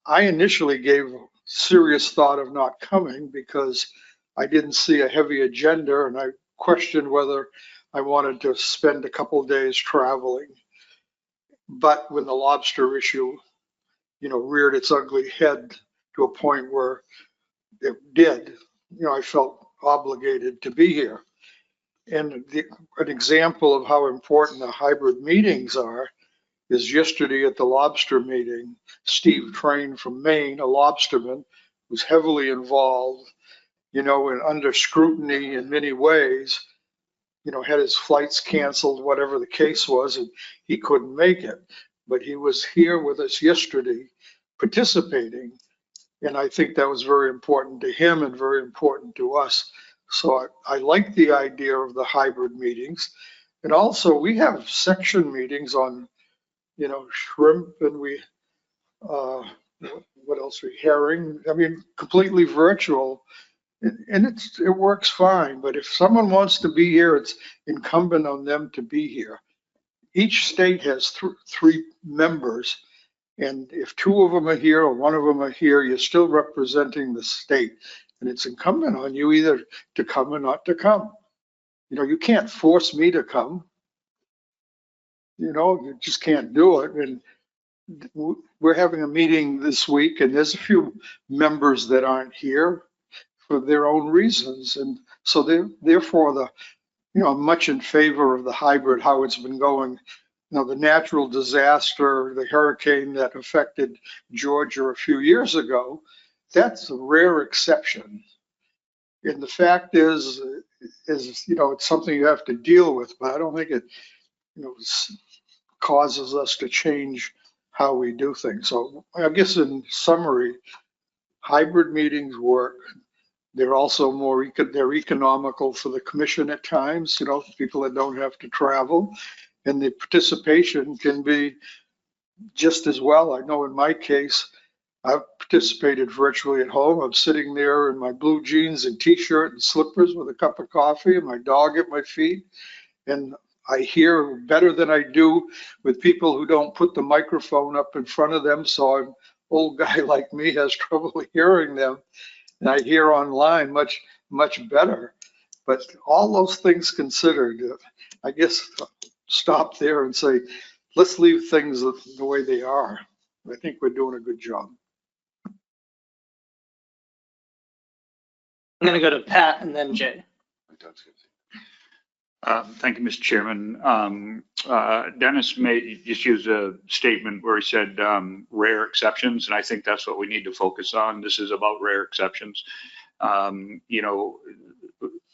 I initially gave serious thought of not coming because I didn't see a heavy agenda, and I questioned whether I wanted to spend a couple days traveling. But when the lobster issue, reared its ugly head to a point where it did, I felt obligated to be here. And an example of how important the hybrid meetings are is yesterday at the lobster meeting, Steve Train from Maine, a lobsterman, was heavily involved, and under scrutiny in many ways, had his flights canceled, whatever the case was, and he couldn't make it. But he was here with us yesterday participating. And I think that was very important to him and very important to us. So I like the idea of the hybrid meetings. And also we have section meetings on, shrimp, and what else? Herring. I mean, completely virtual. And it works fine. But if someone wants to be here, it's incumbent on them to be here. Each state has three members. And if two of them are here or one of them are here, you're still representing the state. And it's incumbent on you either to come or not to come. You can't force me to come. You just can't do it. And we're having a meeting this week, and there's a few members that aren't here for their own reasons. And so therefore, I'm much in favor of the hybrid, how it's been going. The natural disaster, the hurricane that affected Georgia a few years ago, that's a rare exception. And the fact is, it's something you have to deal with, but I don't think it, causes us to change how we do things. So I guess in summary, hybrid meetings work. They're also they're economical for the commission at times, people that don't have to travel. And the participation can be just as well. I know in my case, I've participated virtually at home. I'm sitting there in my blue jeans and t-shirt and slippers with a cup of coffee and my dog at my feet. And I hear better than I do with people who don't put the microphone up in front of them. So an old guy like me has trouble hearing them. And I hear online much, much better. But all those things considered, I guess, stop there and say, let's leave things the way they are. I think we're doing a good job. I'm going to go to Pat and then Jay. Thank you, Mr. Chairman. Dennis just used a statement where he said rare exceptions, and I think that's what we need to focus on. This is about rare exceptions.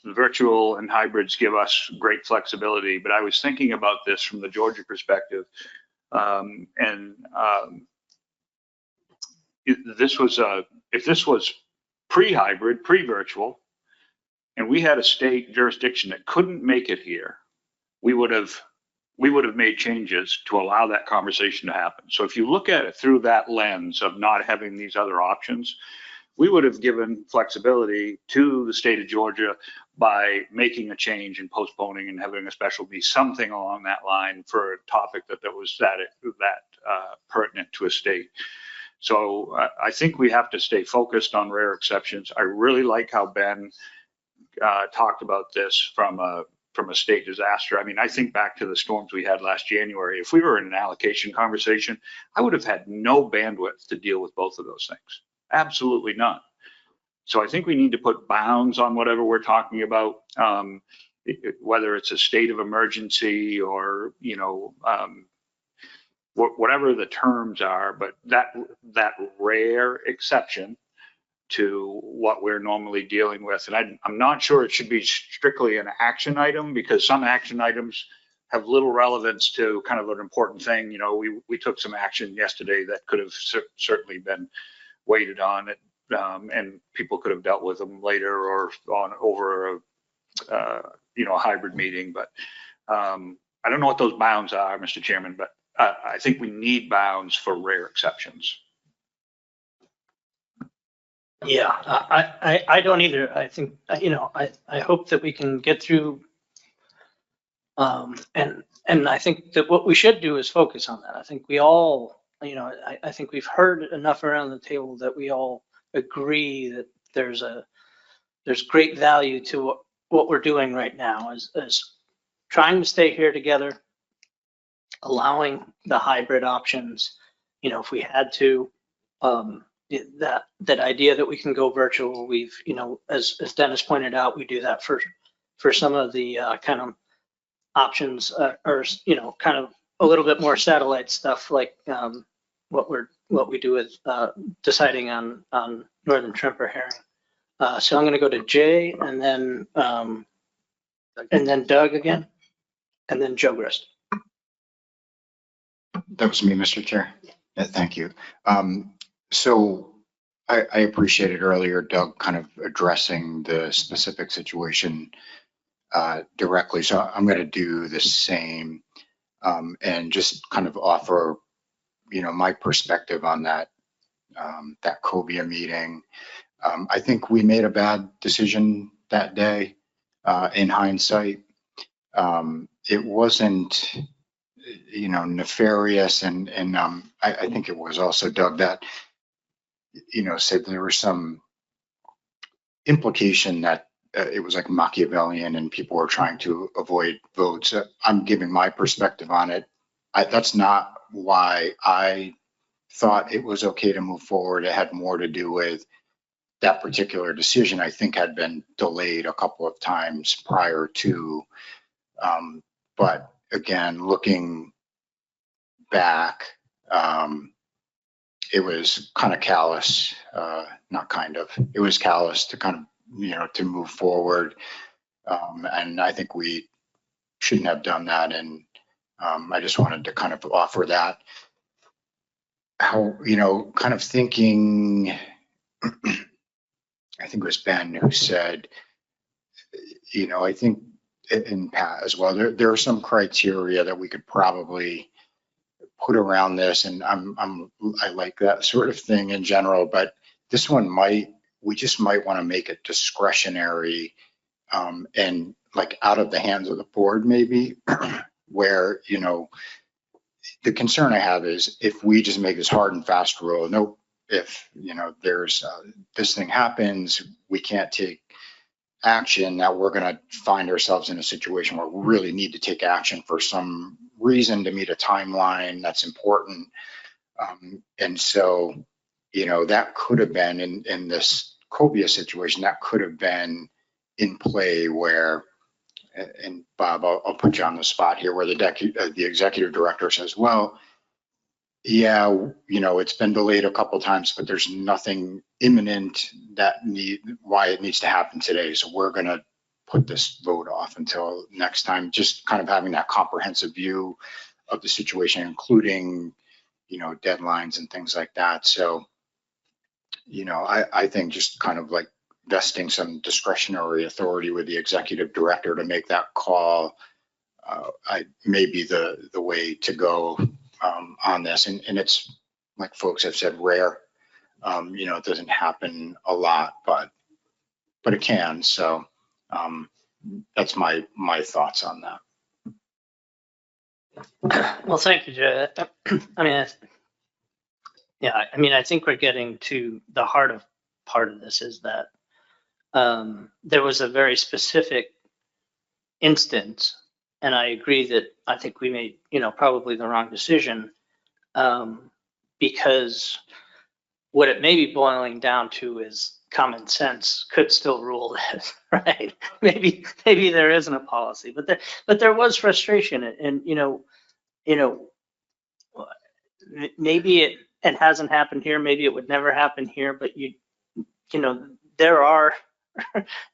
Virtual and hybrids give us great flexibility, but I was thinking about this from the Georgia perspective. If this was pre-hybrid, pre-virtual, and we had a state jurisdiction that couldn't make it here, we would have made changes to allow that conversation to happen. So if you look at it through that lens of not having these other options, we would have given flexibility to the state of Georgia by making a change and postponing and having a special be something along that line for a topic that was that pertinent to a state. So I think we have to stay focused on rare exceptions. I really like how Ben talked about this from a state disaster. I mean, I think back to the storms we had last January. If we were in an allocation conversation, I would have had no bandwidth to deal with both of those things. Absolutely none. So I think we need to put bounds on whatever we're talking about, whether it's a state of emergency or, whatever the terms are, but that rare exception to what we're normally dealing with. And I'm not sure it should be strictly an action item, because some action items have little relevance to kind of an important thing. We took some action yesterday that could have certainly been waited on it, and people could have dealt with them later or over a hybrid meeting. But I don't know what those bounds are, Mr. Chairman, but I think we need bounds for rare exceptions. Yeah, I don't either. I think, I hope that we can get through. And I think that what we should do is focus on that. I think we all, I think we've heard enough around the table that we all agree that there's great value to what we're doing right now as trying to stay here together, allowing the hybrid options. If we had to, that idea that we can go virtual, we've, as Dennis pointed out, we do that for some of the kind of options, or kind of a little bit more satellite stuff, like what we do with deciding on northern shrimp or herring. So I'm going to go to Jay, and then Doug again, and then Joe Grist. That was me, Mr. Chair. Yeah, thank you. So I appreciated earlier Doug kind of addressing the specific situation directly. So I'm going to do the same and just kind of offer, my perspective on that COBIA meeting. I think we made a bad decision that day in hindsight. It wasn't, nefarious, and I think it was also Doug that, said there was some implication that it was like Machiavellian and people were trying to avoid votes. I'm giving my perspective on it. That's not why I thought it was okay to move forward. It had more to do with that particular decision, I think, had been delayed a couple of times prior to. But again, looking back, it was kind of callous, not kind of, it was callous to kind of, to move forward. And I think we shouldn't have done that. And I just wanted to kind of offer that. How, kind of thinking, I think it was Ben who said, I think in Pat as well, there are some criteria that we could probably put around this, and I like that sort of thing in general, but this one we just might want to make it discretionary and like out of the hands of the board maybe, where, the concern I have is if we just make this hard and fast rule, nope, if, there's this thing happens, we can't take action, that we're going to find ourselves in a situation where we really need to take action for some reason to meet a timeline that's important. And so, that could have been in this COBIA situation, that could have been in play where, and Bob, I'll put you on the spot here, where the executive director says, well, yeah, it's been delayed a couple of times, but there's nothing imminent why it needs to happen today. So we're going to put this vote off until next time, just kind of having that comprehensive view of the situation, including, deadlines and things like that. So I think just kind of like vesting some discretionary authority with the executive director to make that call may be the way to go on this. And it's, like folks have said, rare. It doesn't happen a lot, but it can. So that's my thoughts on that. Well, thank you, Joe. I think we're getting to the heart of part of this is that there was a very specific instance, and I agree that I think we made, probably the wrong decision because what it may be boiling down to is common sense could still rule this, right? Maybe there isn't a policy, but there was frustration, and maybe it hasn't happened here. Maybe it would never happen here, but there are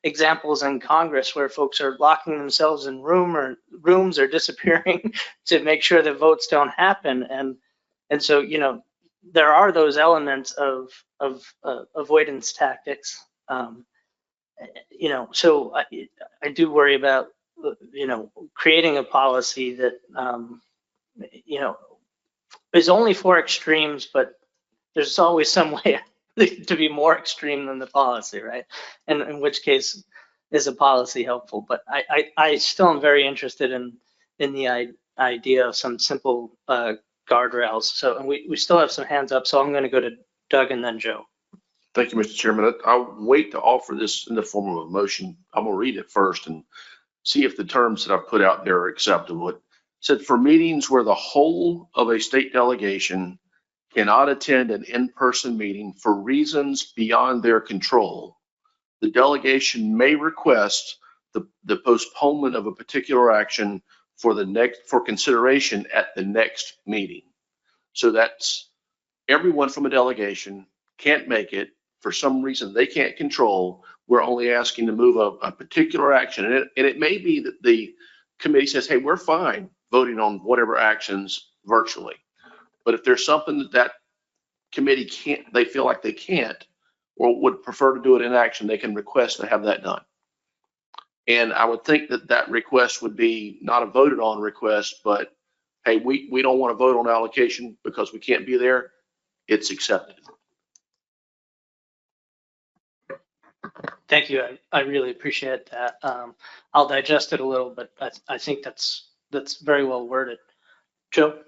examples in Congress where folks are locking themselves in rooms or disappearing to make sure that votes don't happen, and so there are those elements of avoidance tactics. So I do worry about creating a policy that is only for extremes, but there's always some way to be more extreme than the policy, right? And in which case is a policy helpful? But I still am very interested in the idea of some simple guardrails. So, and we still have some hands up, so I'm going to go to Doug and then Joe. Thank you, Mr. Chairman. I'll wait to offer this in the form of a motion. I'm gonna read it first and see if the terms that I've put out there are acceptable. It said, for meetings where the whole of a state delegation cannot attend an in-person meeting for reasons beyond their control, the delegation may request the postponement of a particular action for consideration at the next meeting. So that's everyone from a delegation can't make it for some reason they can't control. We're only asking to move a particular action. And it may be that the committee says, hey, we're fine voting on whatever actions virtually. But if there's something that committee they feel like they can't, or would prefer to do it in action, they can request to have that done. And I would think that request would be not a voted on request, but hey, we don't want to vote on allocation because we can't be there. It's accepted. Thank you. I really appreciate that. I'll digest it a little, but I think that's very well worded. Joe?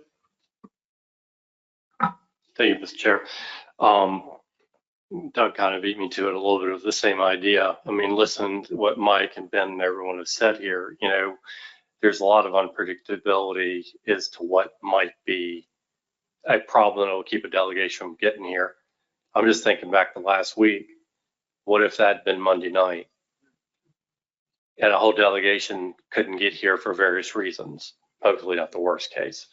Thank you, Mr. Chair. Doug kind of beat me to it a little bit of the same idea. I mean, listen to what Mike and Ben and everyone have said here. There's a lot of unpredictability as to what might be a problem that will keep a delegation from getting here. I'm just thinking back to last week. What if that had been Monday night and a whole delegation couldn't get here for various reasons? Hopefully not the worst case.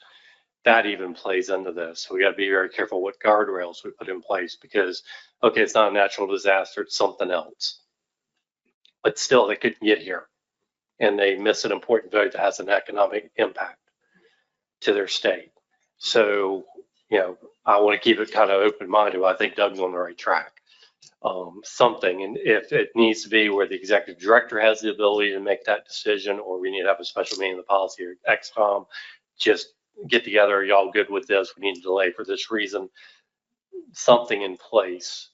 That even plays into this. So we got to be very careful what guardrails we put in place because, okay, it's not a natural disaster, it's something else. But still, they couldn't get here and they miss an important vote that has an economic impact to their state. So, I want to keep it kind of open-minded. I think Doug's on the right track. Something, and if it needs to be where the executive director has the ability to make that decision, or we need to have a special meeting of the policy or XCOM, just get together. Are y'all good with this? We need to delay for this reason. Something in place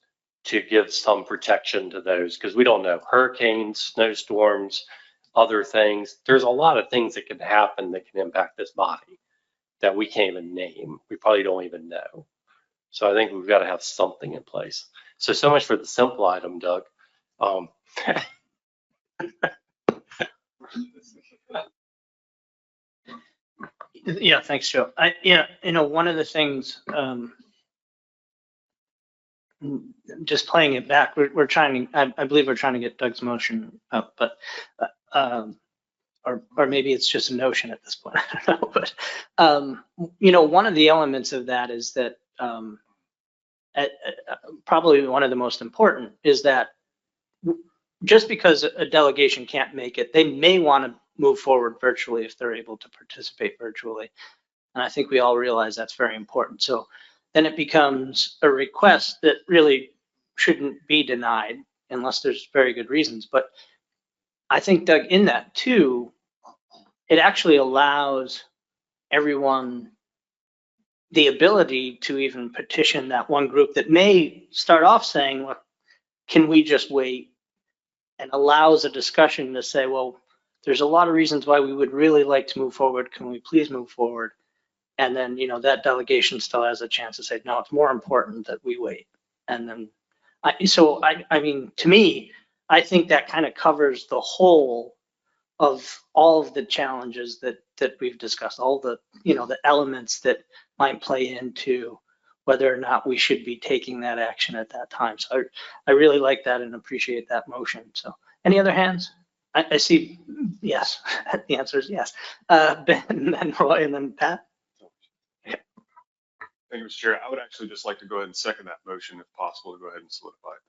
to give some protection to those, because we don't know. Hurricanes, snowstorms, other things. There's a lot of things that can happen that can impact this body that we can't even name. We probably don't even know. So I think we've got to have something in place. So much for the simple item, Doug. Yeah, thanks, Joe. One of the things, just playing it back, we're trying to, I believe we're trying to get Doug's motion up, but, or maybe it's just a notion at this point. I don't know, but, one of the elements of that is that, probably one of the most important is that just because a delegation can't make it, they may want to move forward virtually if they're able to participate virtually. And I think we all realize that's very important. So then it becomes a request that really shouldn't be denied unless there's very good reasons. But I think, Doug, in that too, it actually allows everyone the ability to even petition that one group that may start off saying, look, can we just wait? And allows a discussion to say, well, there's a lot of reasons why we would really like to move forward. Can we please move forward? And then, you know, that delegation still has a chance to say, no, it's more important that we wait. And then, I mean, to me, I think that kind of covers the whole of all of the challenges that we've discussed, all the, you know, the elements that might play into whether or not we should be taking that action at that time. So I really like that and appreciate that motion. So any other hands? I see, yes, the answer is yes. Ben, and then Roy, and then Pat. Thank you, Mr. Chair. I would actually just like to go ahead and second that motion if possible to go ahead and solidify it.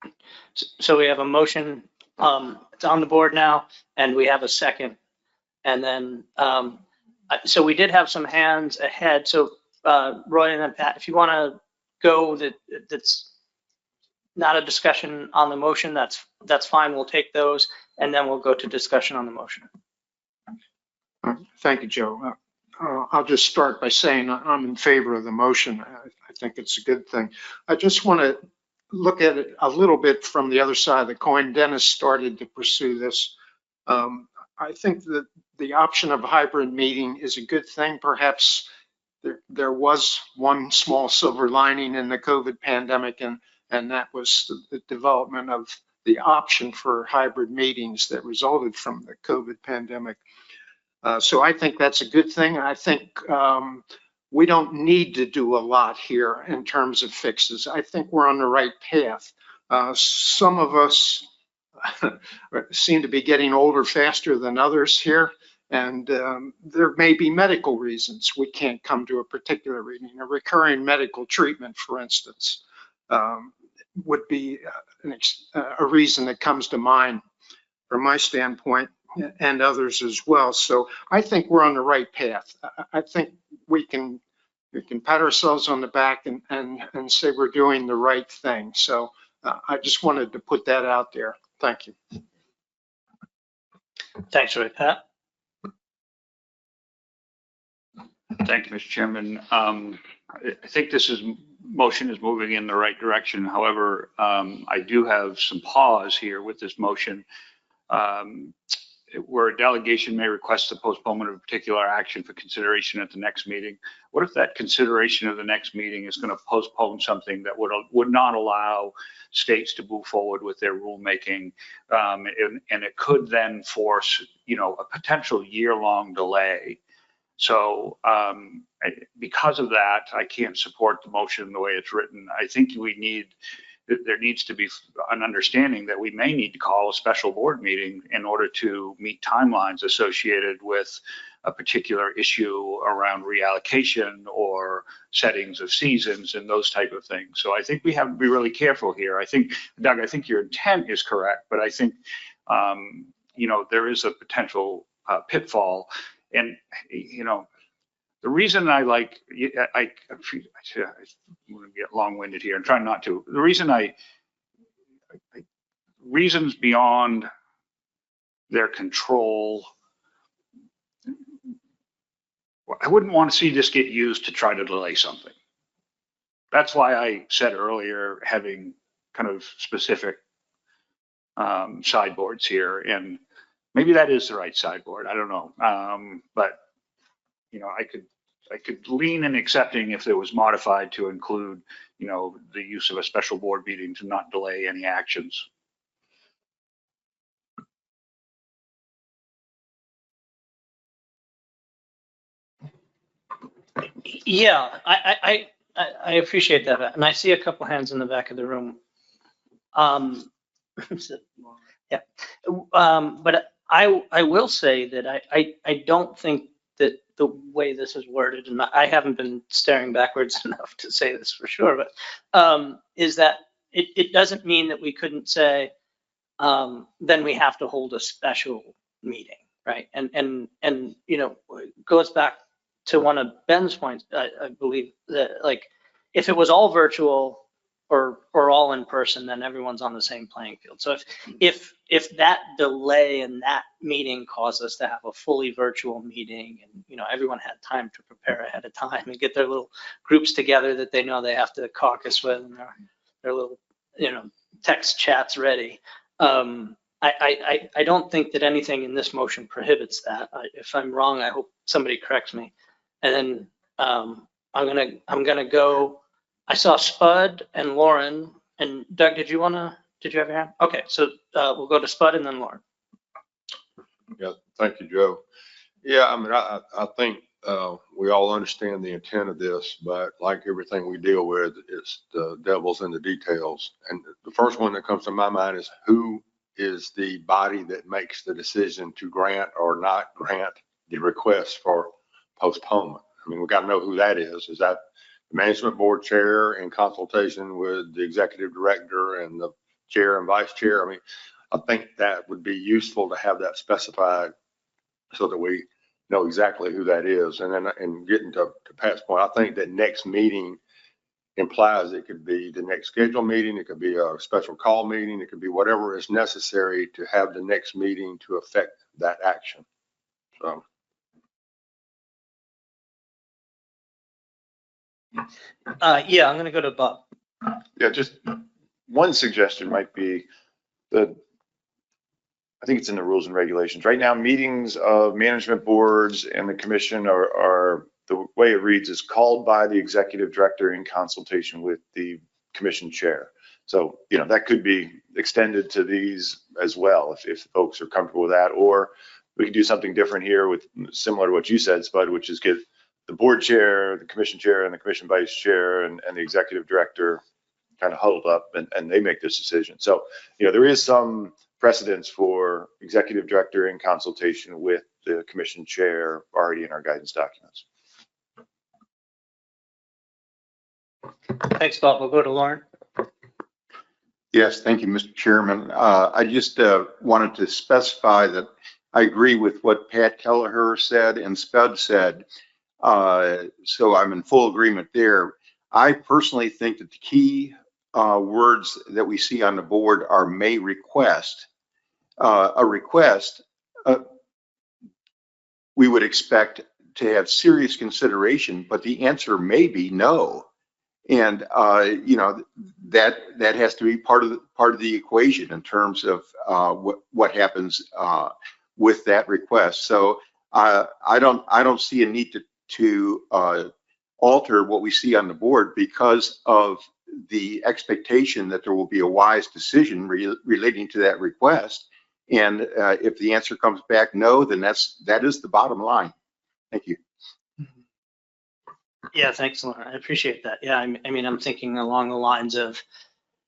Thank you. So we have a motion, it's on the board now, and we have a second. And then, so we did have some hands ahead. So Roy and then Pat, if you want to go, that's not a discussion on the motion, that's fine. We'll take those, and then we'll go to discussion on the motion. Thank you, Joe. I'll just start by saying I'm in favor of the motion. I think it's a good thing. I just want to look at it a little bit from the other side of the coin. Dennis started to pursue this. I think that the option of hybrid meeting is a good thing. Perhaps there was one small silver lining in the COVID pandemic, and that was the development of the option for hybrid meetings that resulted from the COVID pandemic. So I think that's a good thing. I think we don't need to do a lot here in terms of fixes. I think we're on the right path. Some of us seem to be getting older faster than others here, and there may be medical reasons we can't come to a particular meeting. A recurring medical treatment, for instance, would be a reason that comes to mind from my standpoint, and others as well. So I think we're on the right path. I think we can pat ourselves on the back and say we're doing the right thing. So I just wanted to put that out there. Thank you. Thanks, Roy. Pat? Thank you, Mr. Chairman. I think this motion is moving in the right direction. However, I do have some pause here with this motion. Where a delegation may request the postponement of a particular action for consideration at the next meeting. What if that consideration of the next meeting is going to postpone something that would not allow states to move forward with their rulemaking, and it could then force, you know, a potential year-long delay. So because of that, I can't support the motion the way it's written. I think there needs to be an understanding that we may need to call a special board meeting in order to meet timelines associated with a particular issue around reallocation or settings of seasons and those type of things. So I think we have to be really careful here. I think, Doug, I think your intent is correct, but I think, you know, there is a potential pitfall. And, you know, the reason I'm going to get long-winded here and try not to. The reason reasons beyond their control, I wouldn't want to see this get used to try to delay something. That's why I said earlier having kind of specific sideboards here, and maybe that is the right sideboard. I don't know, but you know, I could lean in accepting if it was modified to include, you know, the use of a special board meeting to not delay any actions. Yeah, I appreciate that, and I see a couple hands in the back of the room. Yeah, but I will say that I don't think that the way this is worded, and I haven't been staring backwards enough to say this for sure, but is that it doesn't mean that we couldn't say then we have to hold a special meeting, right? And you know, it goes back to one of Ben's points, I believe, that like if it was all virtual or all in person, then everyone's on the same playing field. So if that delay in that meeting caused us to have a fully virtual meeting, and everyone had time to prepare ahead of time and get their little groups together that they know they have to caucus with, and their little text chats ready. I don't think that anything in this motion prohibits that. If I'm wrong, I hope somebody corrects me. And then I'm gonna go. I saw Spud and Lauren and Doug. Did you have your hand? Okay, so we'll go to Spud and then Lauren. Yeah, thank you, Joe. Yeah, I mean, I think we all understand the intent of this, but like everything we deal with, it's the devil's in the details. And the first one that comes to my mind is, who is the body that makes the decision to grant or not grant the request for postponement? I mean, we got to know who that is. Is that the management board chair in consultation with the executive director and the chair and vice chair? I mean, I think that would be useful to have that specified so that we know exactly who that is. And then, and getting to Pat's point, I think that next meeting implies it could be the next scheduled meeting, it could be a special call meeting, it could be whatever is necessary to have the next meeting to affect that action. So. Yeah, I'm gonna go to Bob. Yeah, just one suggestion might be that I think it's in the rules and regulations. Right now, meetings of management boards and the commission are the way it reads is called by the executive director in consultation with the commission chair. So, that could be extended to these as well if folks are comfortable with that, or we could do something different here with similar to what you said, Spud, which is get the board chair, the commission chair, and the commission vice chair and the executive director kind of huddled up and they make this decision. So, there is some precedence for executive director in consultation with the commission chair already in our guidance documents. Thanks, Bob. We'll go to Lauren. Yes, thank you, Mr. Chairman. I just wanted to specify that I agree with what Pat Kelleher said and Spud said. So I'm in full agreement there. I personally think that the key words that we see on the board are may request. A request, we would expect to have serious consideration, but the answer may be no. And that has to be part of the equation in terms of what happens with that request. So I don't see a need to alter what we see on the board because of the expectation that there will be a wise decision relating to that request. And if the answer comes back no, then that is the bottom line. Thank you. Yeah, thanks, Lauren. I appreciate that. Yeah, I mean, I'm thinking along the lines of,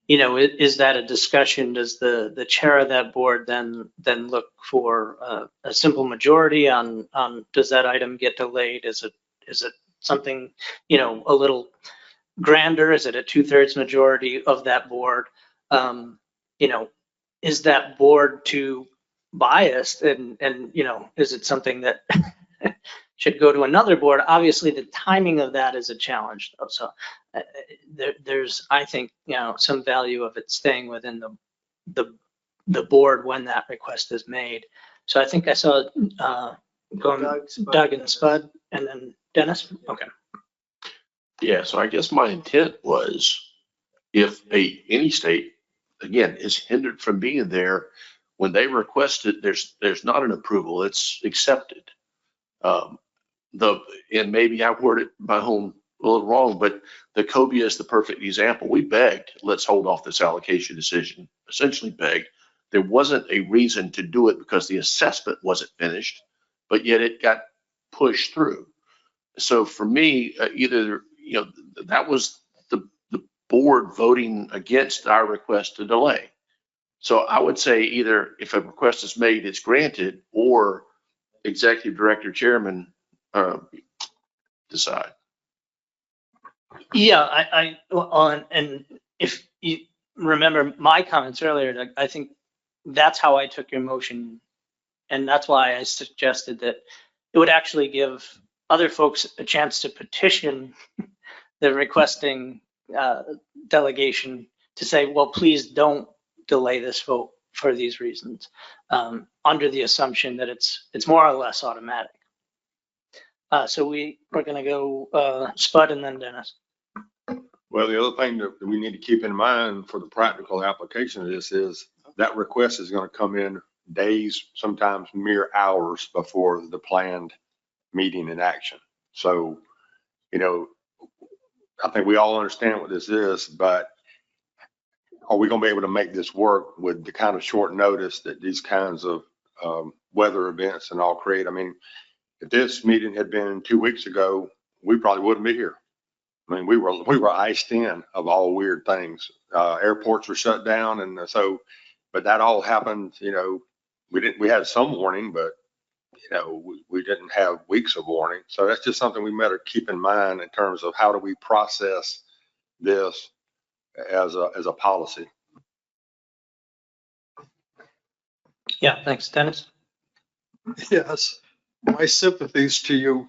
is that a discussion? Does the chair of that board then look for a simple majority on does that item get delayed? Is it something, a little grander? Is it a 2/3 majority of that board? Is that board too biased? And is it something that should go to another board? Obviously, the timing of that is a challenge, though. So there's, I think, some value of it staying within the board when that request is made. So I think I saw Doug and Spud, and then Dennis. Okay. Yeah, so I guess my intent was if any state, again, is hindered from being there, when they request it, there's not an approval, it's accepted. And maybe I worded my own a little wrong, but the Cobia is the perfect example. We begged, let's hold off this allocation decision, essentially begged. There wasn't a reason to do it because the assessment wasn't finished, but yet it got pushed through. So for me, either, that was the board voting against our request to delay. So I would say either if a request is made, it's granted, or executive director, chairman decide. Yeah, and if you remember my comments earlier, I think that's how I took your motion, and that's why I suggested that it would actually give other folks a chance to petition they're requesting delegation to say, well, please don't delay this vote for these reasons, under the assumption that it's more or less automatic. So we're going to go Spud and then Dennis. Well, the other thing that we need to keep in mind for the practical application of this is that request is going to come in days, sometimes mere hours before the planned meeting in action. So, you know, I think we all understand what this is, but are we going to be able to make this work with the kind of short notice that these kinds of weather events and all create? I mean, if this meeting had been 2 weeks ago, we probably wouldn't be here. I mean, we were iced in of all weird things. Airports were shut down, and so, but that all happened. You know, we had some warning, but you know, we didn't have weeks of warning. So that's just something we better keep in mind in terms of how do we process this as a policy. Yeah, thanks, Dennis. Yes, my sympathies to you,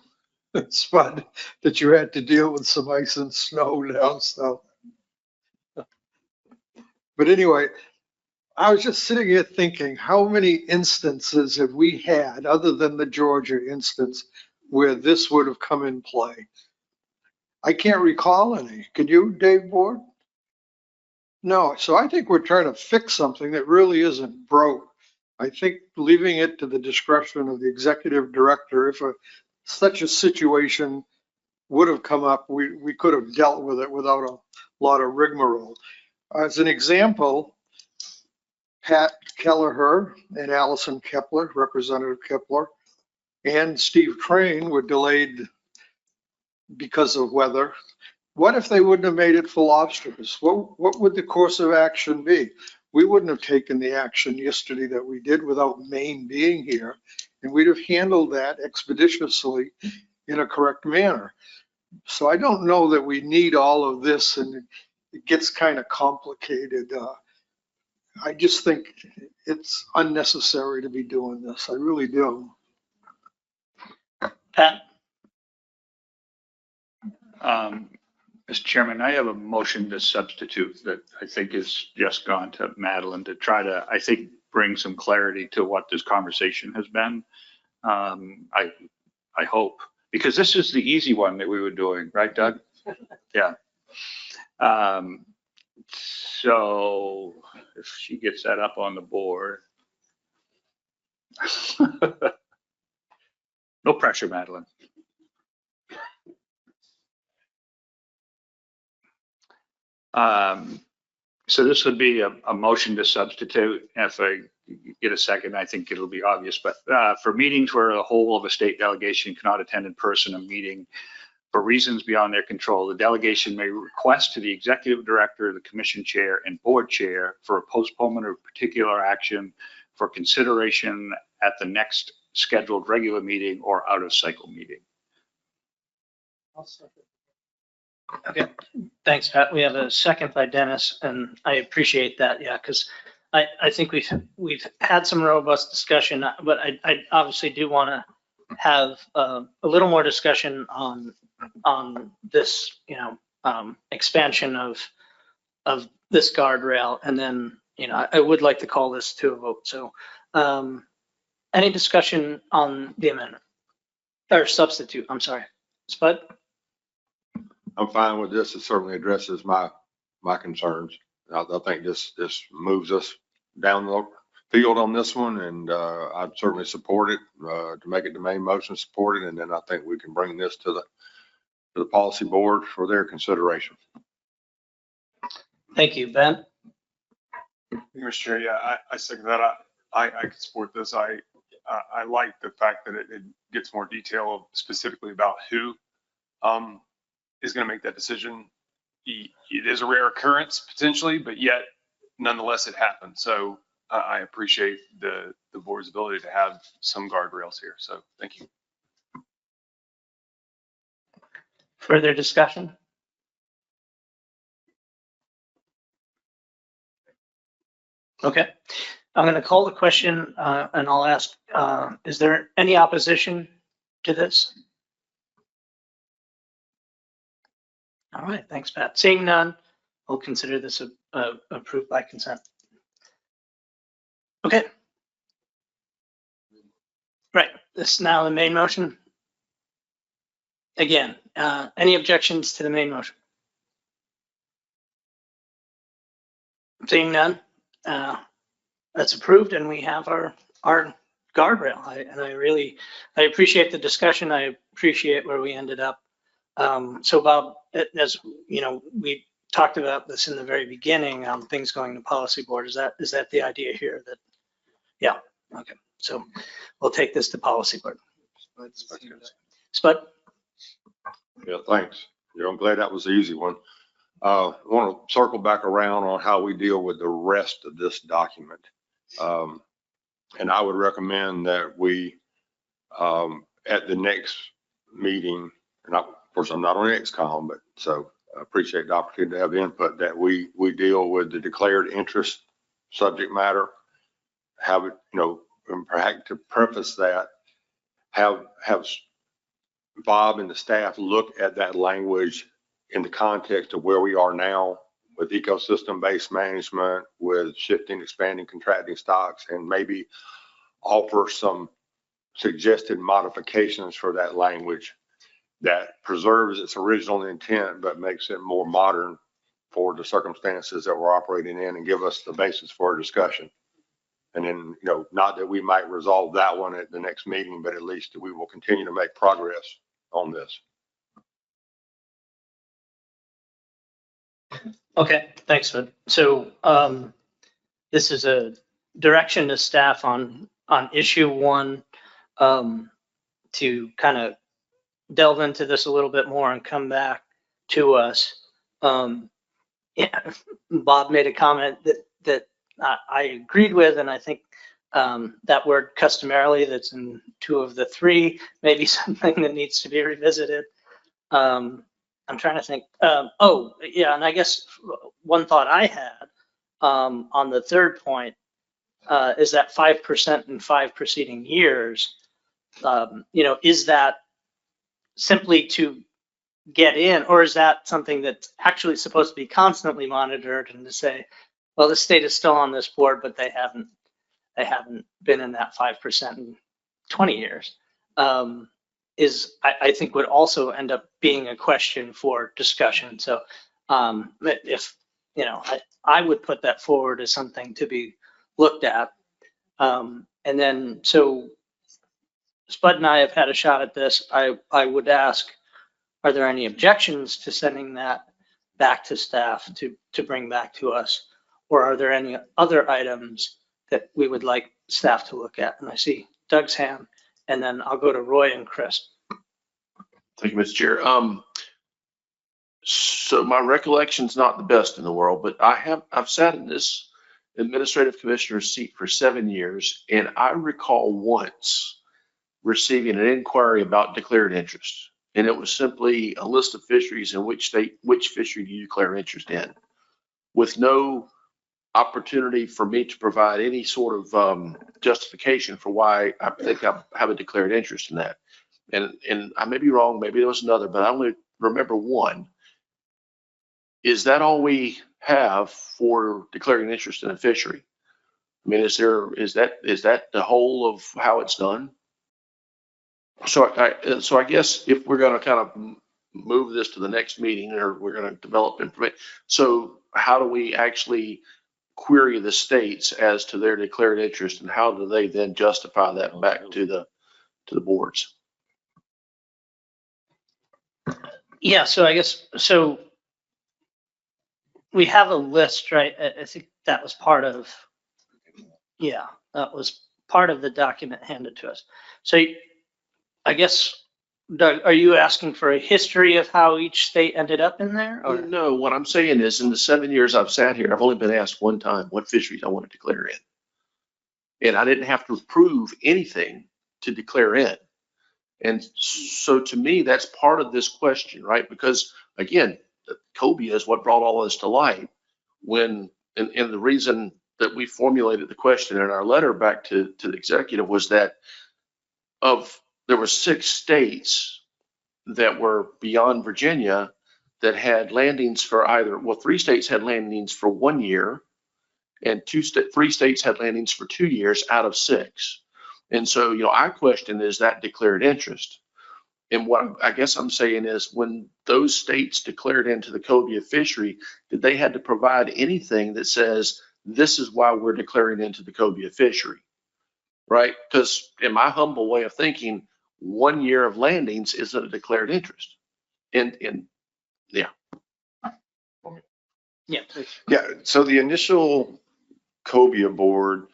Spud, that you had to deal with some ice and snow down south. But anyway, I was just sitting here thinking, how many instances have we had, other than the Georgia instance, where this would have come in play? I can't recall any. Can you, Dave Board? No, so I think we're trying to fix something that really isn't broke. I think leaving it to the discretion of the executive director, if such a situation would have come up, we could have dealt with it without a lot of rigmarole. As an example, Pat Kelleher and Allison Kepler, Representative Kepler, and Steve Crane were delayed because of weather. What if they wouldn't have made it full obstacles? What would the course of action be? We wouldn't have taken the action yesterday that we did without Maine being here, and we'd have handled that expeditiously in a correct manner. So I don't know that we need all of this, and it gets kind of complicated. I just think it's unnecessary to be doing this. I really do. Pat? Mr. Chairman, I have a motion to substitute that I think has just gone to Madeline to try to, I think, bring some clarity to what this conversation has been. I hope, because this is the easy one that we were doing, right, Doug? Yeah. So if she gets that up on the board. No pressure, Madeline. So this would be a motion to substitute. If I get a second, I think it'll be obvious, but for meetings where the whole of a state delegation cannot attend in person a meeting for reasons beyond their control, the delegation may request to the executive director, the commission chair, and board chair for a postponement of particular action for consideration at the next scheduled regular meeting or out of cycle meeting. Okay, thanks, Pat. We have a second by Dennis, and I appreciate that. Yeah, because I think we've had some robust discussion, but I obviously do want to have a little more discussion on this, expansion of this guardrail, and then I would like to call this to a vote. So, any discussion on the amendment or substitute? I'm sorry, Spud. I'm fine with this. It certainly addresses my concerns. I think this moves us down the field on this one, and I'd certainly support it to make it the main motion, support it, and then I think we can bring this to the policy board for their consideration. Thank you, Ben. Mr. Chair, yeah, I second that. I can support this. I like the fact that it gets more detail specifically about who is going to make that decision. It is a rare occurrence potentially, but yet nonetheless it happened. So I appreciate the board's ability to have some guardrails here. So thank you. Further discussion? Okay, I'm going to call the question and I'll ask, is there any opposition to this? All right, thanks, Pat. Seeing none, we'll consider this approved by consent. Okay. Right, this is now the main motion. Again, any objections to the main motion? Seeing none, that's approved, and we have our guardrail. I appreciate the discussion. I appreciate where we ended up. So Bob, as you know, we talked about this in the very beginning, things going to policy board. Is that the idea here? That, yeah, okay. So we'll take this to policy board. Spud? Yeah, thanks. Yeah, I'm glad that was the easy one. I want to circle back around on how we deal with the rest of this document. And I would recommend that we, at the next meeting, and of course I'm not on XCOM, but so I appreciate the opportunity to have the input, that we deal with the declared interest subject matter, have it, you know, and perhaps to preface that, have Bob and the staff look at that language in the context of where we are now with ecosystem-based management, with shifting, expanding, contracting stocks, and maybe offer some suggested modifications for that language that preserves its original intent, but makes it more modern for the circumstances that we're operating in, and give us the basis for a discussion. And then, you know, not that we might resolve that one at the next meeting, but at least we will continue to make progress on this. Okay, thanks, Spud. So this is a direction to staff on issue 1 to kind of delve into this a little bit more and come back to us. Yeah, Bob made a comment that I agreed with, and I think that word customarily that's in 2 of the 3 may be something that needs to be revisited. I'm trying to think. Oh, yeah, and I guess one thought I had on the 3rd point is that 5% in 5 preceding years. You know, is that simply to get in, or is that something that's actually supposed to be constantly monitored, and to say, well, the state is still on this board, but they haven't been in that 5% in 20 years? I think would also end up being a question for discussion. So if, you know, I would put that forward as something to be looked at. And then, so Spud and I have had a shot at this. I would ask, are there any objections to sending that back to staff to bring back to us? Or are there any other items that we would like staff to look at? And I see Doug's hand, and then I'll go to Roy and Chris. Thank you, Mr. Chair. So my recollection's not the best in the world, but I've sat in this administrative commissioner's seat for 7 years, and I recall once receiving an inquiry about declared interest. And it was simply a list of fisheries in which fishery do you declare interest in, with no opportunity for me to provide any sort of justification for why I think I have a declared interest in that. And I may be wrong, maybe there was another, but I only remember one. Is that all we have for declaring interest in a fishery? I mean, is that the whole of how it's done? So I guess if we're going to kind of move this to the next meeting, or we're going to develop information, so how do we actually query the states as to their declared interest, and how do they then justify that back to the boards? Yeah, so I guess, so we have a list, right? I think that was part of, yeah, that was part of the document handed to us. So I guess, Doug, are you asking for a history of how each state ended up in there? Or? No, what I'm saying is, in the 7 years I've sat here, I've only been asked one time what fisheries I want to declare in. And I didn't have to prove anything to declare in. And so to me, that's part of this question, right? Because again, cobia is what brought all this to light, when, and the reason that we formulated the question in our letter back to the executive was that there were 6 states that were beyond Virginia that had landings for either, well, 3 states had landings for 1 year, and 3 states had landings for 2 years out of 6. And so, you know, I question, is that declared interest? And what I guess I'm saying is, when those states declared into the cobia fishery, did they had to provide anything that says, this is why we're declaring into the cobia fishery, right? Because in my humble way of thinking, 1 year of landings isn't a declared interest. And yeah. Yeah, please. Yeah, so the initial cobia board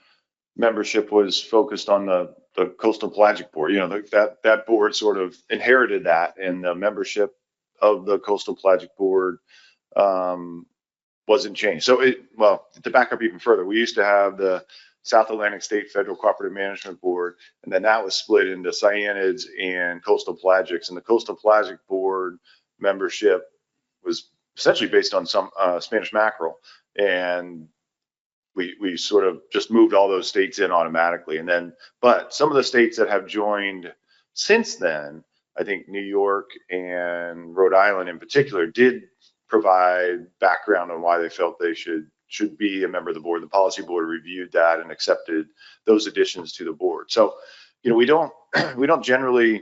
membership was focused on the coastal pelagic board. You know, that board sort of inherited that, and the membership of the coastal pelagic board wasn't changed. So well, to back up even further, we used to have the South Atlantic State Federal Cooperative Management Board, and then that was split into cyanids and coastal pelagics, and the coastal pelagic board membership was essentially based on some Spanish mackerel, and we sort of just moved all those states in automatically. And then, but some of the states that have joined since then, I think New York and Rhode Island in particular, did provide background on why they felt they should be a member of the board. The policy board reviewed that and accepted those additions to the board. So, you know, we don't generally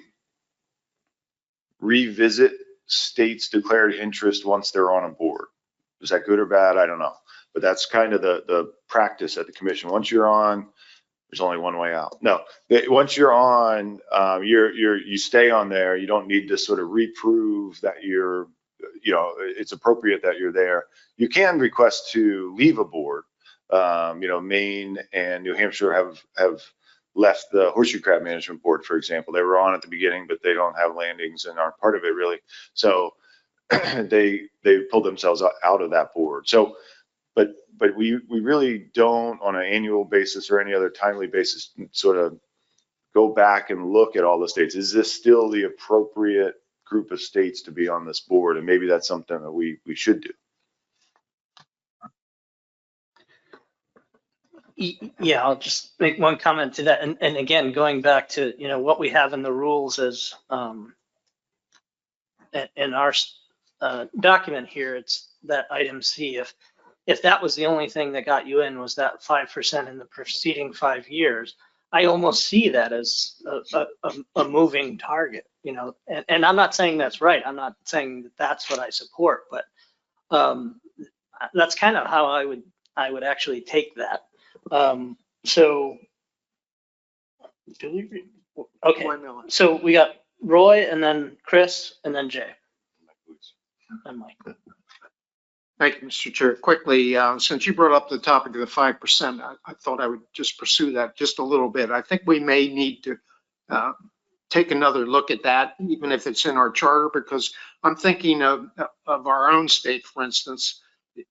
revisit states' declared interest once they're on a board. Is that good or bad? I don't know. But that's kind of the practice at the commission. Once you're on, there's only one way out. No, once you're on, you stay on there. You don't need to sort of reprove that you're, you know, it's appropriate that you're there. You can request to leave a board. You know, Maine and New Hampshire have left the horseshoe crab management board, for example. They were on at the beginning, but they don't have landings and aren't part of it really. So they pulled themselves out of that board. So, but we really don't, on an annual basis or any other timely basis, sort of go back and look at all the states. Is this still the appropriate group of states to be on this board? And maybe that's something that we should do. Yeah, I'll just make one comment to that. And again, going back to, you know, what we have in the rules as in our document here, it's that item C. If that was the only thing that got you in, was that 5% in the preceding 5 years, I almost see that as a moving target, you know, and I'm not saying that's right. I'm not saying that that's what I support, but that's kind of how I would actually take that. So, okay, so we got Roy and then Chris and then Jay and Mike. Thank you, Mr. Chair. Quickly, since you brought up the topic of the 5%, I thought I would just pursue that just a little bit. I think we may need to take another look at that, even if it's in our charter, because I'm thinking of our own state, for instance.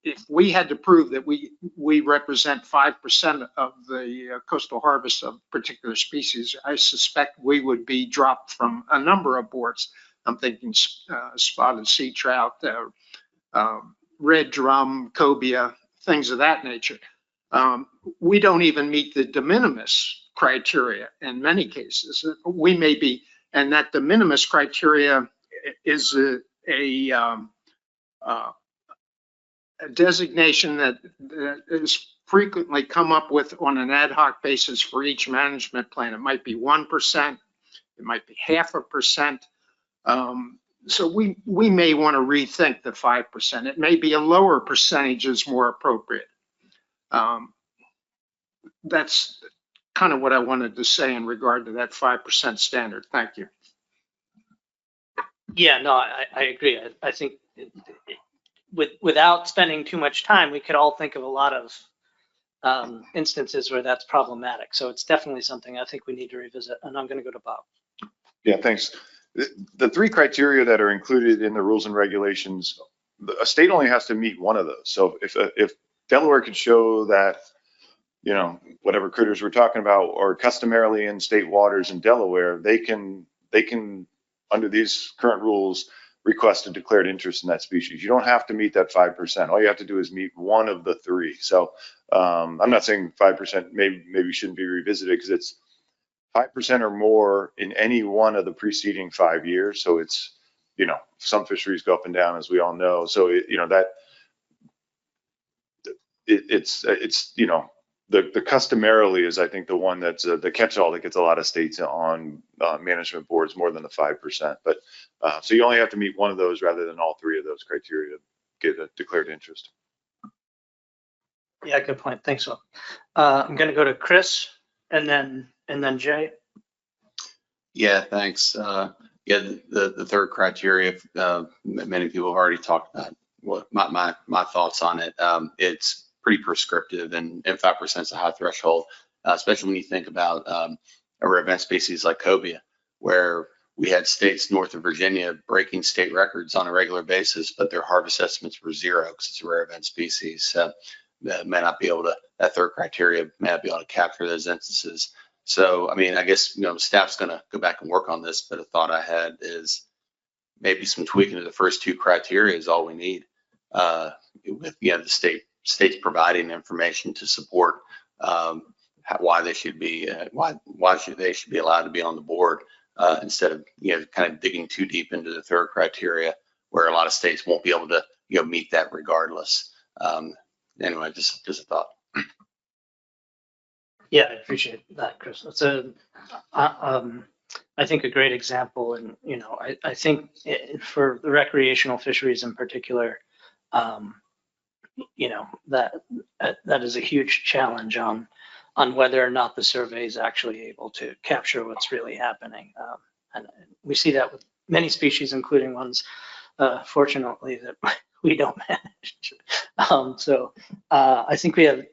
If we had to prove that we represent 5% of the coastal harvest of particular species, I suspect we would be dropped from a number of boards. I'm thinking spotted sea trout, red drum, cobia, things of that nature. We don't even meet the de minimis criteria in many cases. We may be, and that de minimis criteria is a designation that is frequently come up with on an ad hoc basis for each management plan. It might be 1%, it might be 0.5%. So we may want to rethink the 5%. It may be a lower percentage is more appropriate. That's kind of what I wanted to say in regard to that 5% standard. Thank you. Yeah, no, I agree. I think without spending too much time, we could all think of a lot of instances where that's problematic. So it's definitely something I think we need to revisit. And I'm going to go to Bob. Yeah, thanks. The 3 criteria that are included in the rules and regulations, a state only has to meet one of those. So if Delaware could show that, you know, whatever critters we're talking about are customarily in state waters in Delaware, they can under these current rules request a declared interest in that species. You don't have to meet that 5%. All you have to do is meet one of the 3. So I'm not saying 5% maybe shouldn't be revisited, because it's 5% or more in any one of the preceding 5 years. So it's, some fisheries go up and down, as we all know. So, it's the customarily is, I think, the one that's the catch-all that gets a lot of states on management boards more than the 5%. But so you only have to meet one of those rather than all three of those criteria to get a declared interest. Yeah, good point. Thanks, Will. I'm going to go to Chris and then Jay. Yeah, thanks. Yeah, the third criteria, many people have already talked about what my thoughts on it. It's pretty prescriptive, and 5% is a high threshold, especially when you think about a rare event species like cobia, where we had states north of Virginia breaking state records on a regular basis, but their harvest estimates were 0 because it's a rare event species. So that may not be able to, that third criteria may not be able to capture those instances. So, I mean, I guess, staff's going to go back and work on this, but a thought I had is maybe some tweaking to the first two criteria is all we need. With, the states providing information to support why they should be, why they should be allowed to be on the board, instead of, kind of digging too deep into the third criteria where a lot of states won't be able to, meet that regardless. Anyway, just a thought. Yeah, I appreciate that, Chris. That's I think a great example, and I think for the recreational fisheries in particular, that is a huge challenge on whether or not the survey is actually able to capture what's really happening, and we see that with many species, including ones, fortunately, that we don't manage. So I think we have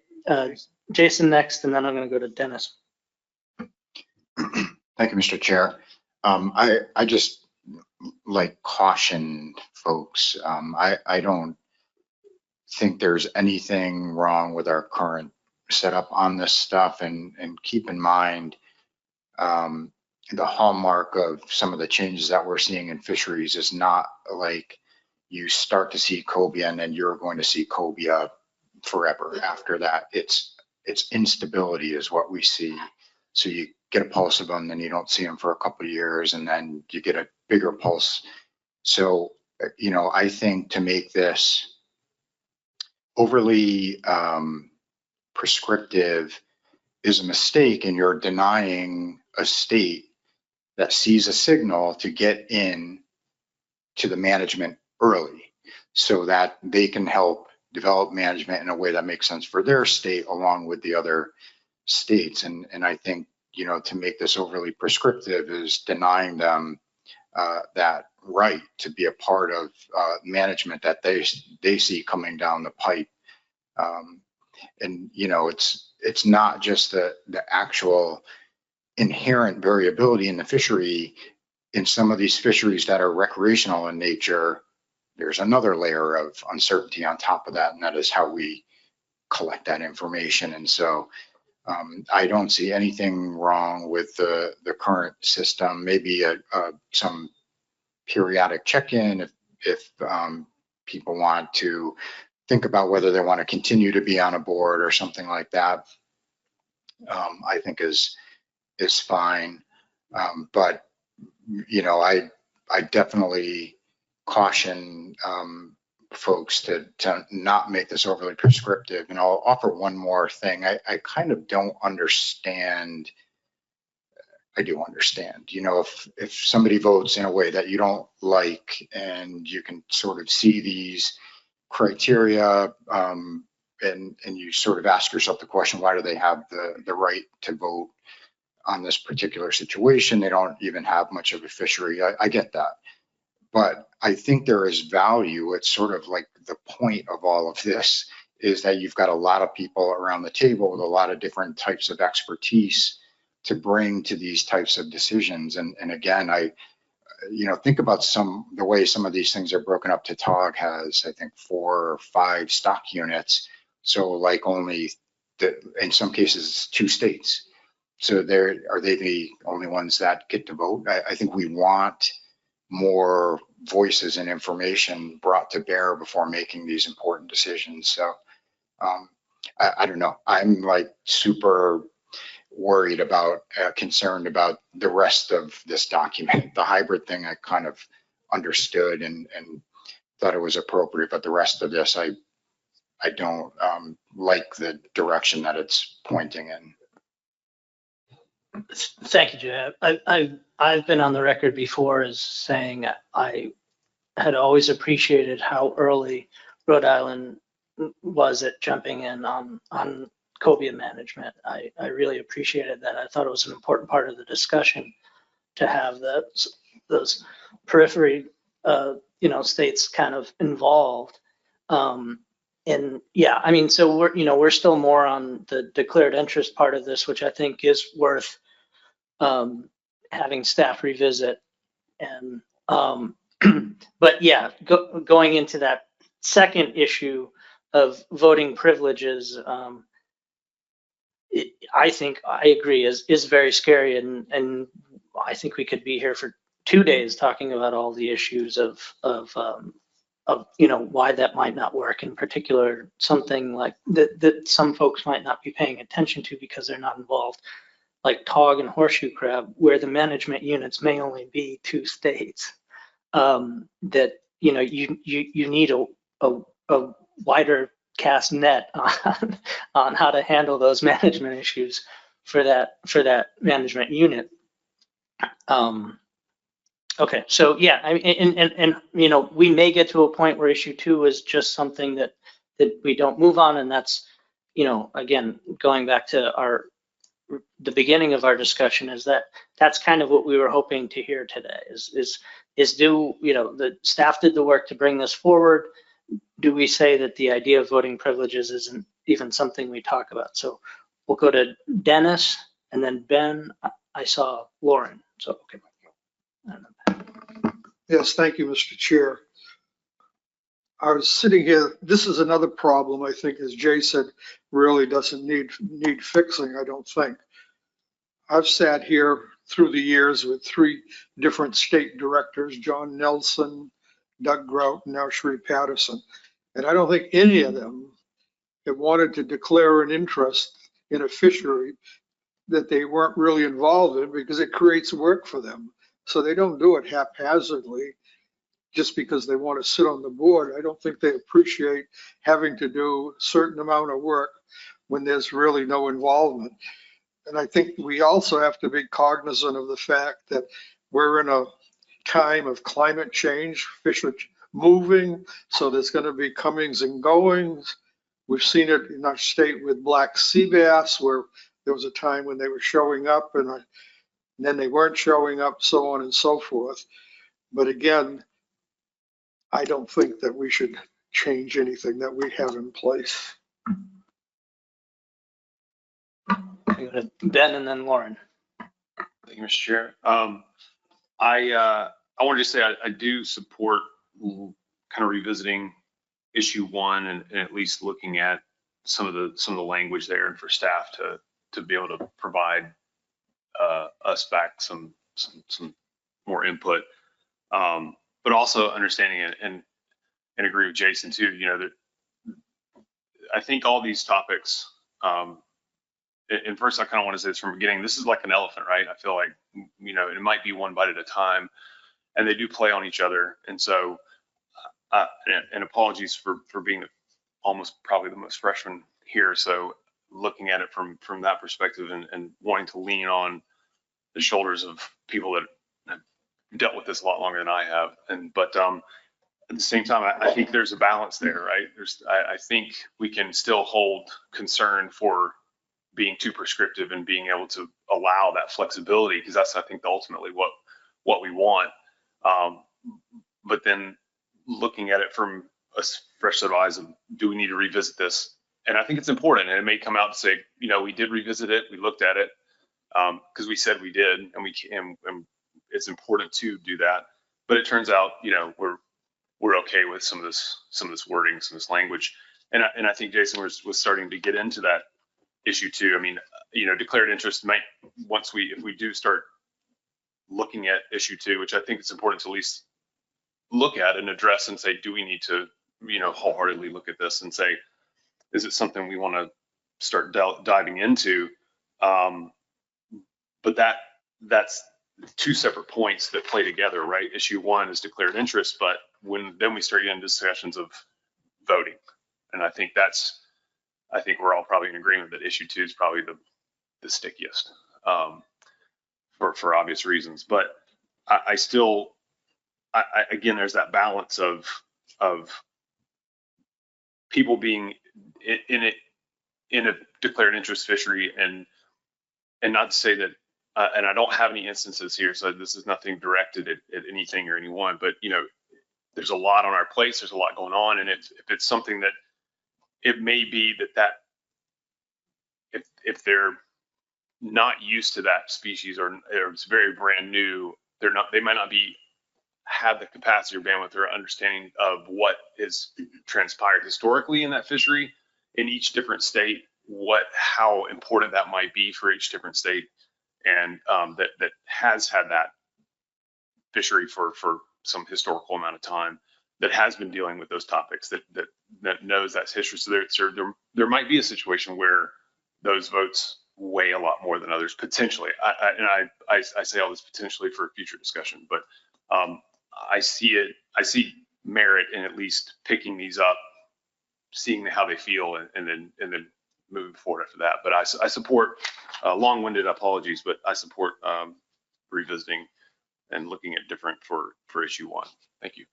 Jason next, and then I'm going to go to Dennis. Thank you, Mr. Chair. I just like caution folks. I don't think there's anything wrong with our current setup on this stuff, and keep in mind the hallmark of some of the changes that we're seeing in fisheries is not like you start to see cobia and then you're going to see cobia forever after that. It's instability is what we see. So you get a pulse of them, then you don't see them for a couple of years, and then you get a bigger pulse. So, I think to make this overly prescriptive is a mistake, and you're denying a state that sees a signal to get in to the management early so that they can help develop management in a way that makes sense for their state along with the other states. And I think, to make this overly prescriptive is denying them that right to be a part of management that they see coming down the pipe. And it's not just the actual inherent variability in the fishery. In some of these fisheries that are recreational in nature, there's another layer of uncertainty on top of that, and that is how we collect that information. And so I don't see anything wrong with the current system. Maybe some periodic check-in if people want to think about whether they want to continue to be on a board or something like that, I think is fine. But I definitely caution folks to not make this overly prescriptive. And I'll offer one more thing. I kind of don't understand. I do understand, if somebody votes in a way that you don't like, and you can sort of see these criteria, and you sort of ask yourself the question, why do they have the right to vote on this particular situation? They don't even have much of a fishery. I get that. But I think there is value. It's sort of like the point of all of this is that you've got a lot of people around the table with a lot of different types of expertise to bring to these types of decisions. And again, think about the way some of these things are broken up. Tautog has, I think, 4 or 5 stock units. So like only in some cases, 2 states. So are they the only ones that get to vote? I think we want more voices and information brought to bear before making these important decisions. So I don't know. I'm like super worried about, concerned about the rest of this document. The hybrid thing I kind of understood and thought it was appropriate, but the rest of this, I don't like the direction that it's pointing in. Thank you, Jay. I've been on the record before as saying I had always appreciated how early Rhode Island was at jumping in on cobia management. I really appreciated that. I thought it was an important part of the discussion to have those periphery, states kind of involved. And yeah, I mean, so we're still more on the declared interest part of this, which I think is worth having staff revisit. And but yeah, going into that second issue of voting privileges, I think I agree is very scary, and I think we could be here for 2 days talking about all the issues of why that might not work. In particular, something like that some folks might not be paying attention to because they're not involved, like tog and horseshoe crab, where the management units may only be 2 states. That you need a wider cast net on how to handle those management issues for that management unit. Okay, so yeah, and we may get to a point where issue 2 is just something that we don't move on, and that's again going back to the beginning of our discussion, is that's kind of what we were hoping to hear today. Is do the staff did the work to bring this forward? Do we say that the idea of voting privileges isn't even something we talk about? So we'll go to Dennis and then Ben. I saw Lauren. So okay. Yes, thank you, Mr. Chair. I was sitting here, this is another problem, I think, as Jay said, really doesn't need fixing, I don't think. I've sat here through the years with 3 different state directors, John Nelson, Doug Grout, and now Shree Patterson. And I don't think any of them have wanted to declare an interest in a fishery that they weren't really involved in, because it creates work for them. So they don't do it haphazardly just because they want to sit on the board. I don't think they appreciate having to do a certain amount of work when there's really no involvement. And I think we also have to be cognizant of the fact that we're in a time of climate change, fish are moving, so there's going to be comings and goings. We've seen it in our state with black sea bass, where there was a time when they were showing up and then they weren't showing up, so on and so forth. But again, I don't think that we should change anything that we have in place. Ben and then Lauren. Thank you, Mr. Chair. I wanted to say I do support kind of revisiting issue 1 and at least looking at some of the language there, and for staff to be able to provide us back some more input, but also understanding it and agree with Jason too. That I think all these topics. And first, I kind of want to say this from the beginning. This is like an elephant, right? I feel like it might be one bite at a time, and they do play on each other. And so, and apologies for being almost probably the most freshman here. So looking at it from that perspective and wanting to lean on the shoulders of people that have dealt with this a lot longer than I have. But at the same time, I think there's a balance there, right? I think we can still hold concern for being too prescriptive and being able to allow that flexibility, because that's, I think, ultimately what we want. But then looking at it from a fresh set of eyes of, do we need to revisit this? And I think it's important, and it may come out to say, we did revisit it, we looked at it, because we said we did, and it's important to do that. But it turns out, we're okay with some of this wording, some of this language, and I think Jason was starting to get into that issue too. I mean, declared interest might, if we do start looking at issue 2, which I think it's important to at least look at and address and say, do we need to, wholeheartedly look at this and say, is it something we want to start diving into? But that's two separate points that play together, right? Issue one is declared interest, but then we start getting discussions of voting. And I think we're all probably in agreement that issue two is probably the stickiest, for obvious reasons. But again, there's that balance of people being in a declared interest fishery, and not to say that, and I don't have any instances here, so this is nothing directed at anything or anyone, but there's a lot on our plates, there's a lot going on, and if it's something that it may be that if they're not used to that species, or it's very brand new, they might not have the capacity or bandwidth or understanding of what is transpired historically in that fishery in each different state, how important that might be for each different state, and that has had that fishery for some historical amount of time, that has been dealing with those topics, that knows that's history. So there might be a situation where those votes weigh a lot more than others potentially. I say all this potentially for future discussion, but I see merit in at least picking these up, seeing how they feel, and then moving forward after that. But I support, long-winded apologies, but I support revisiting and looking at different for issue one. Thank you.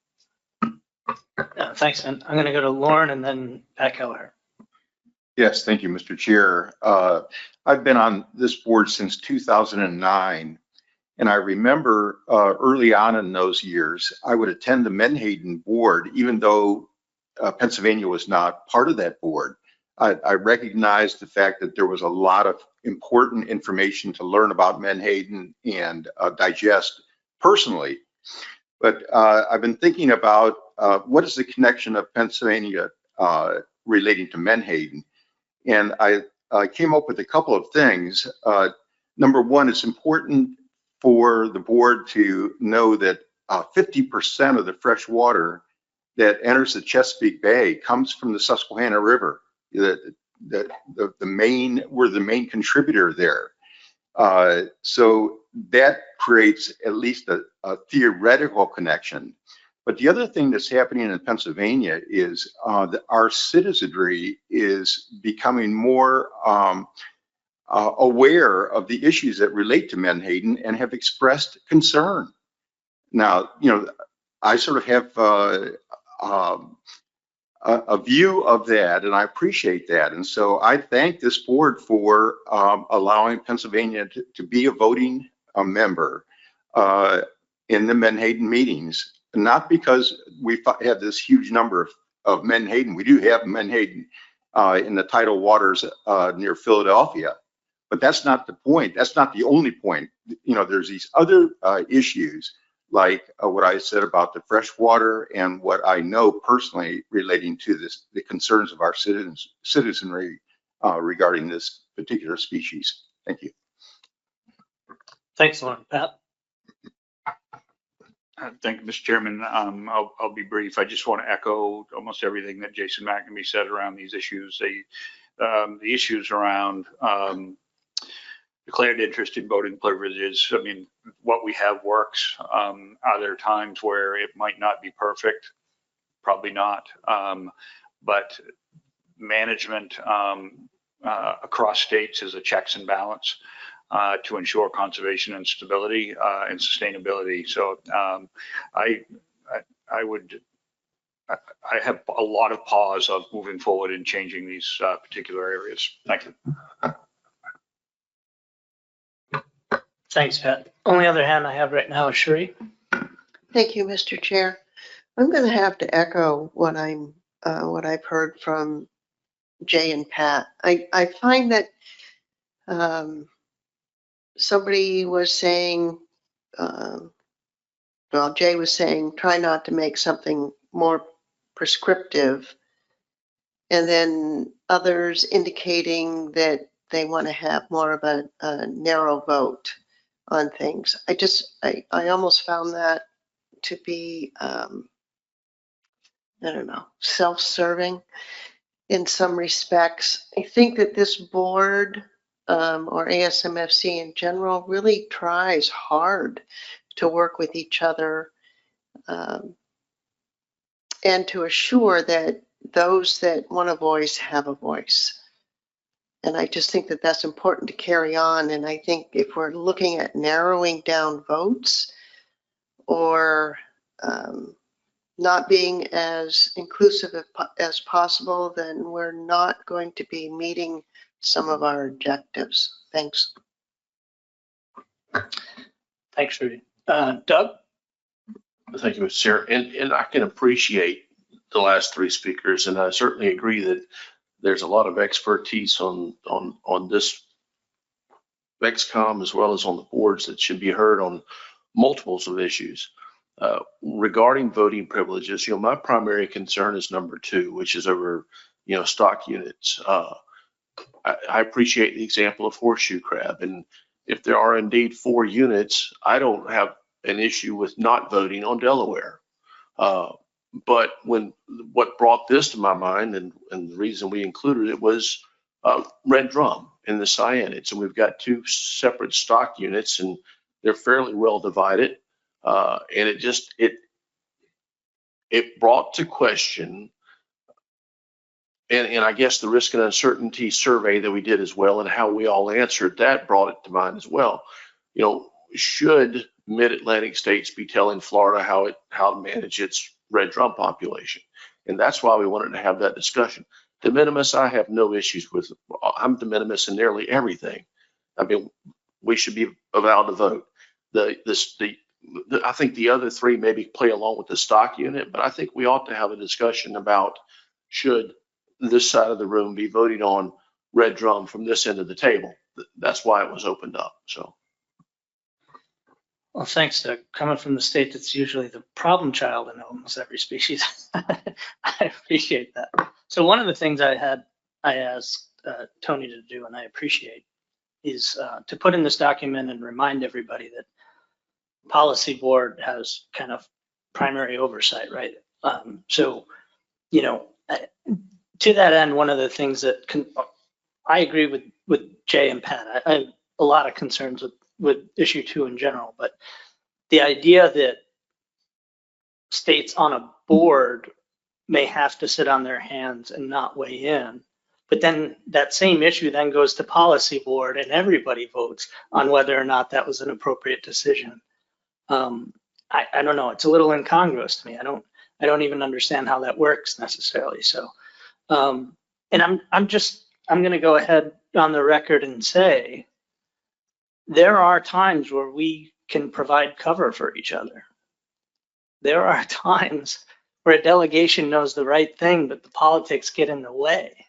Thanks, man. I'm going to go to Lauren and then Pat Kelleher. Yes, thank you, Mr. Chair. I've been on this board since 2009, and I remember early on in those years, I would attend the Menhaden board, even though Pennsylvania was not part of that board. I recognized the fact that there was a lot of important information to learn about Menhaden and digest personally. But I've been thinking about what is the connection of Pennsylvania relating to Menhaden? And I came up with a couple of things. Number one, it's important for the board to know that 50% of the fresh water that enters the Chesapeake Bay comes from the Susquehanna River. We're the main contributor there. So that creates at least a theoretical connection. But the other thing that's happening in Pennsylvania is that our citizenry is becoming more aware of the issues that relate to Menhaden and have expressed concern. Now, I sort of have a view of that, and I appreciate that. And so I thank this board for allowing Pennsylvania to be a voting member in the Menhaden meetings. Not because we have this huge number of Menhaden. We do have Menhaden in the tidal waters near Philadelphia, but that's not the point. That's not the only point. There's these other issues, like what I said about the fresh water, and what I know personally relating to the concerns of our citizenry regarding this particular species. Thank you. Thanks, Lauren. Pat? Thank you, Mr. Chairman. I'll be brief. I just want to echo almost everything that Jason McNamee said around these issues. The issues around declared interest in voting privileges. I mean, what we have works. Are there times where it might not be perfect? Probably not. But management across states is a checks and balance to ensure conservation and stability and sustainability. So I have a lot of pause of moving forward and changing these particular areas. Thank you. Thanks, Pat. Only other hand I have right now is Sheree. Thank you, Mr. Chair. I'm going to have to echo what I've heard from Jay and Pat. I find that somebody was saying, Jay was saying, try not to make something more prescriptive, and then others indicating that they want to have more of a narrow vote on things. I almost found that to be, I don't know, self-serving in some respects. I think that this board or ASMFC in general really tries hard to work with each other and to assure that those that want a voice have a voice. And I just think that that's important to carry on. And I think if we're looking at narrowing down votes or not being as inclusive as possible, then we're not going to be meeting some of our objectives. Thanks. Thanks, Rudy. Doug? Thank you, Mr. Chair. And I can appreciate the last three speakers, and I certainly agree that there's a lot of expertise on this VEXCOM as well as on the boards that should be heard on multiples of issues. Regarding voting privileges, my primary concern is number 2, which is over, stock units. I appreciate the example of horseshoe crab, and if there are indeed 4 units, I don't have an issue with not voting on Delaware. But what brought this to my mind, and the reason we included it, was Red Drum and the cyanids, and we've got 2 separate stock units, and they're fairly well divided. And it brought to question, and I guess the risk and uncertainty survey that we did as well, and how we all answered that brought it to mind as well. Should mid-Atlantic states be telling Florida how to manage its red drum population? And that's why we wanted to have that discussion. De minimis, I have no issues with. I'm de minimis in nearly everything. I mean, we should be allowed to vote. I think the other 3 maybe play along with the stock unit, but I think we ought to have a discussion about should this side of the room be voting on red drum from this end of the table. That's why it was opened up. So. Well, thanks, Doug. Coming from the state that's usually the problem child in almost every species, I appreciate that. So one of the things I asked Tony to do, and I appreciate, is to put in this document and remind everybody that policy board has kind of primary oversight, right? So, to that end, one of the things that I agree with Jay and Pat. I have a lot of concerns with issue 2 in general, but the idea that states on a board may have to sit on their hands and not weigh in, but then that same issue then goes to policy board and everybody votes on whether or not that was an appropriate decision. I don't know. It's a little incongruous to me. I don't even understand how that works necessarily. So, and I'm going to go ahead on the record and say there are times where we can provide cover for each other. There are times where a delegation knows the right thing, but the politics get in the way.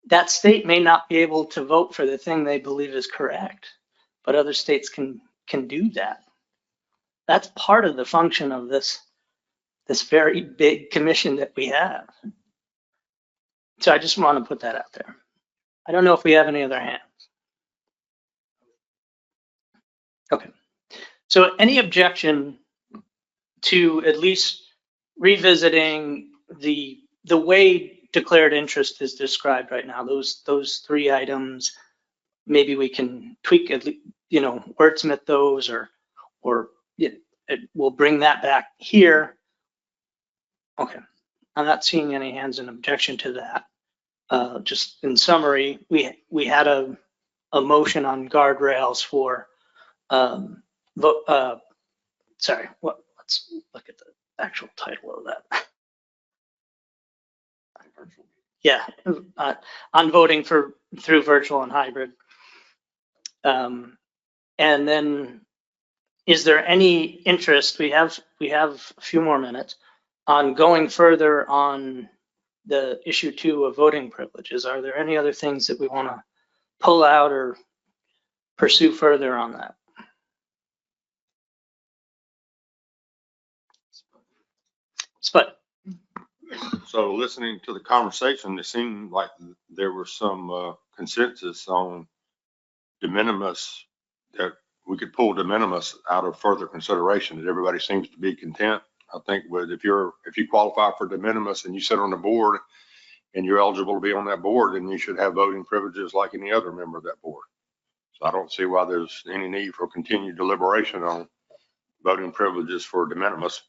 That state may not be able to vote for the thing they believe is correct, but other states can do that. That's part of the function of this very big commission that we have. So I just want to put that out there. I don't know if we have any other hands. Okay. So any objection to at least revisiting the way declared interest is described right now, those 3 items, maybe we can tweak it, wordsmith those, or we'll bring that back here. Okay, I'm not seeing any hands in objection to that. Just in summary, we had a motion on guardrails for sorry, let's look at the actual title of that. Yeah, on voting through virtual and hybrid. And then, is there any interest? We have a few more minutes on going further on the issue 2 of voting privileges. Are there any other things that we want to pull out or pursue further on that? Spud. So listening to the conversation, it seemed like there was some consensus on de minimis, that we could pull de minimis out of further consideration, that everybody seems to be content. I think if you qualify for de minimis and you sit on the board and you're eligible to be on that board, then you should have voting privileges like any other member of that board. So I don't see why there's any need for continued deliberation on voting privileges for de minimis.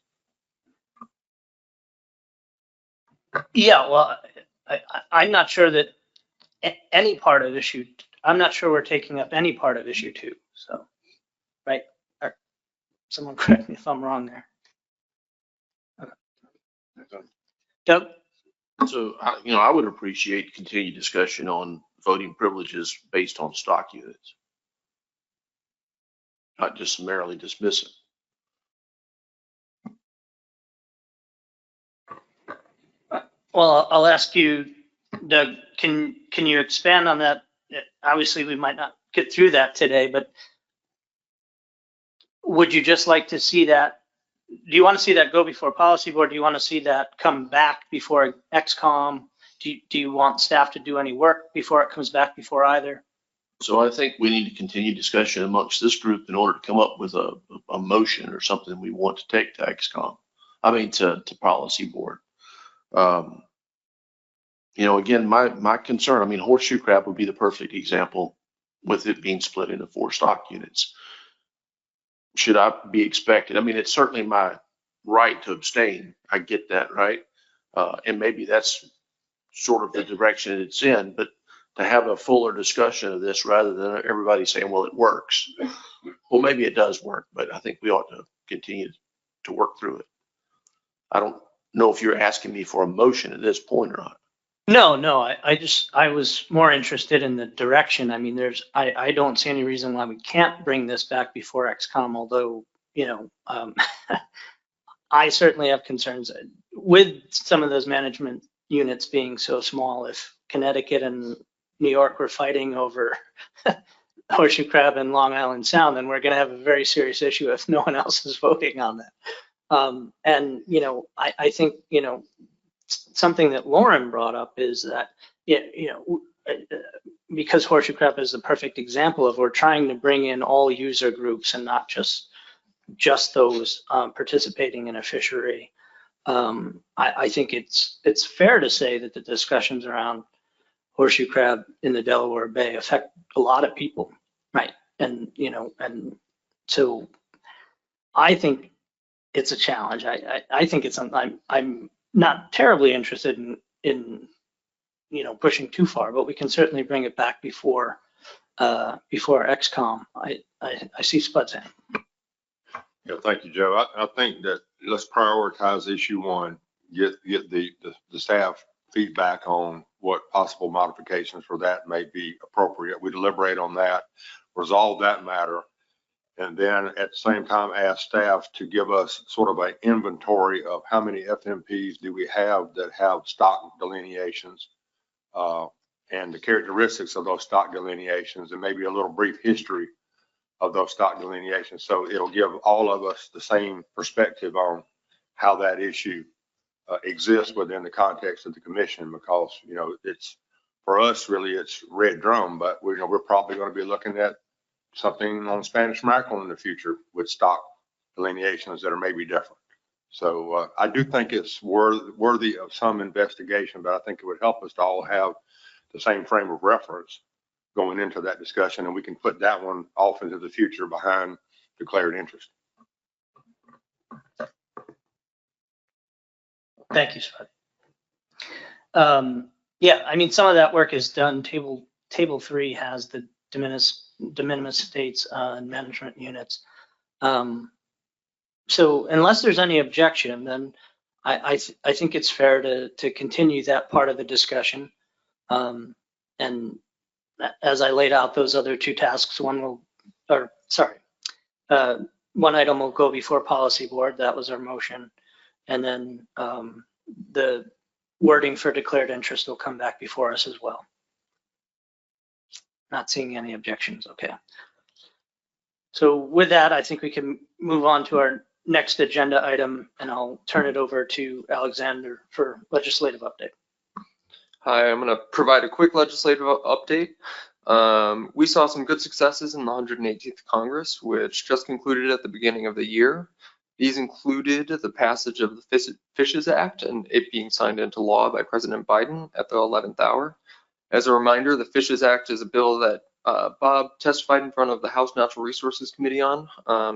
Yeah, well, I'm not sure that any part of issue, I'm not sure we're taking up any part of issue 2. So, right? Or someone correct me if I'm wrong there. Okay. Doug? So, I would appreciate continued discussion on voting privileges based on stock units. Not just summarily dismiss it. Well, I'll ask you, Doug, can you expand on that? Obviously, we might not get through that today, but would you just like to see that? Do you want to see that go before policy board? Do you want to see that come back before XCOM? Do you want staff to do any work before it comes back before either? So I think we need to continue discussion amongst this group in order to come up with a motion or something we want to take to XCOM. I mean, to policy board. Again, my concern, I mean, horseshoe crab would be the perfect example with it being split into 4 stock units. Should I be expected? I mean, it's certainly my right to abstain. I get that, right? And maybe that's sort of the direction it's in, but to have a fuller discussion of this rather than everybody saying, well, it works. Well, maybe it does work, but I think we ought to continue to work through it. I don't know if you're asking me for a motion at this point or not. No, I was more interested in the direction. I mean, I don't see any reason why we can't bring this back before XCOM, although, I certainly have concerns with some of those management units being so small. If Connecticut and New York were fighting over horseshoe crab and Long Island Sound, then we're going to have a very serious issue if no one else is voting on that. I think, something that Lauren brought up is that, because horseshoe crab is the perfect example of we're trying to bring in all user groups and not just those participating in a fishery. I think it's fair to say that the discussions around horseshoe crab in the Delaware Bay affect a lot of people, right? And so I think it's a challenge. I think it's something I'm not terribly interested in pushing too far, but we can certainly bring it back before XCOM. I see Spud's hand. Yeah, thank you, Joe. I think that let's prioritize issue 1, get the staff feedback on what possible modifications for that may be appropriate. We deliberate on that, resolve that matter, and then at the same time ask staff to give us sort of an inventory of how many FMPs do we have that have stock delineations, and the characteristics of those stock delineations, and maybe a little brief history of those stock delineations. So it'll give all of us the same perspective on how that issue exists within the context of the commission, because, it's, for us, really, it's red drum, but we're probably going to be looking at something on Spanish mackerel in the future with stock delineations that are maybe different. So I do think it's worthy of some investigation, but I think it would help us to all have the same frame of reference going into that discussion, and we can put that one off into the future behind declared interest. Thank you, Spud. Yeah, I mean, some of that work is done. Table 3 has the de minimis states and management units. So unless there's any objection, then I think it's fair to continue that part of the discussion. And as I laid out those other 2 tasks, one item will go before policy board. That was our motion. And then the wording for declared interest will come back before us as well. Not seeing any objections. Okay. So with that, I think we can move on to our next agenda item, and I'll turn it over to Alexander for legislative update. Hi, I'm going to provide a quick legislative update. We saw some good successes in the 118th Congress, which just concluded at the beginning of the year. These included the passage of the Fishes Act and it being signed into law by President Biden at the 11th hour. As a reminder, the Fishes Act is a bill that Bob testified in front of the House Natural Resources Committee on.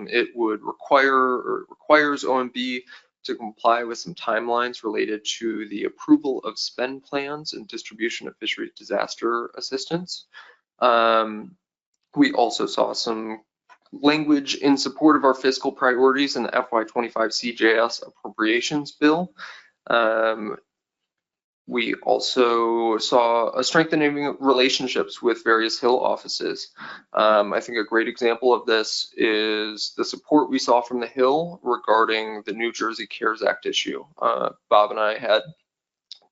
It would requires OMB to comply with some timelines related to the approval of spend plans and distribution of fisheries disaster assistance. We also saw some language in support of our fiscal priorities in the FY25 CJS appropriations bill. We also saw a strengthening of relationships with various Hill offices. I think a great example of this is the support we saw from the Hill regarding the New Jersey CARES Act issue. Bob and I had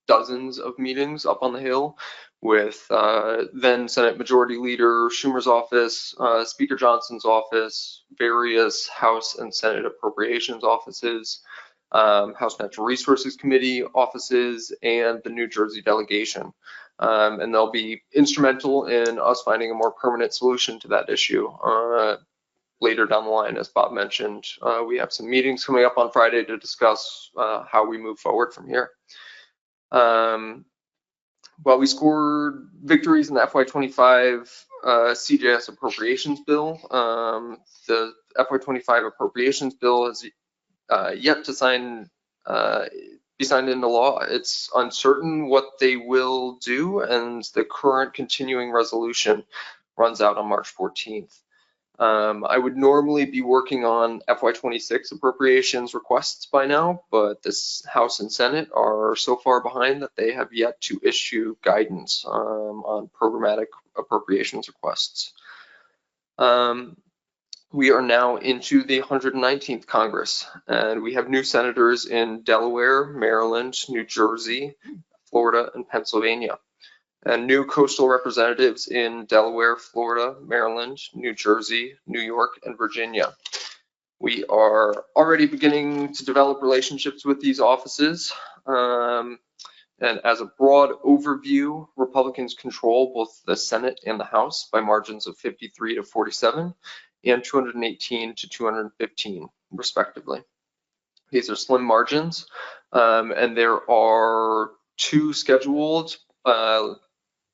dozens of meetings up on the Hill with then Senate Majority Leader Schumer's office, Speaker Johnson's office, various House and Senate appropriations offices, House Natural Resources Committee offices, and the New Jersey delegation. And they'll be instrumental in us finding a more permanent solution to that issue later down the line. As Bob mentioned, we have some meetings coming up on Friday to discuss how we move forward from here. While we scored victories in the FY25 CJS appropriations bill, the FY25 appropriations bill is yet to be signed into law. It's uncertain what they will do, and the current continuing resolution runs out on March 14th. I would normally be working on FY26 appropriations requests by now, but this House and Senate are so far behind that they have yet to issue guidance on programmatic appropriations requests. We are now into the 119th Congress, and we have new senators in Delaware, Maryland, New Jersey, Florida, and Pennsylvania, and new coastal representatives in Delaware, Florida, Maryland, New Jersey, New York, and Virginia. We are already beginning to develop relationships with these offices. And as a broad overview, Republicans control both the Senate and the House by margins of 53 to 47 and 218 to 215, respectively. These are slim margins, and there are two scheduled,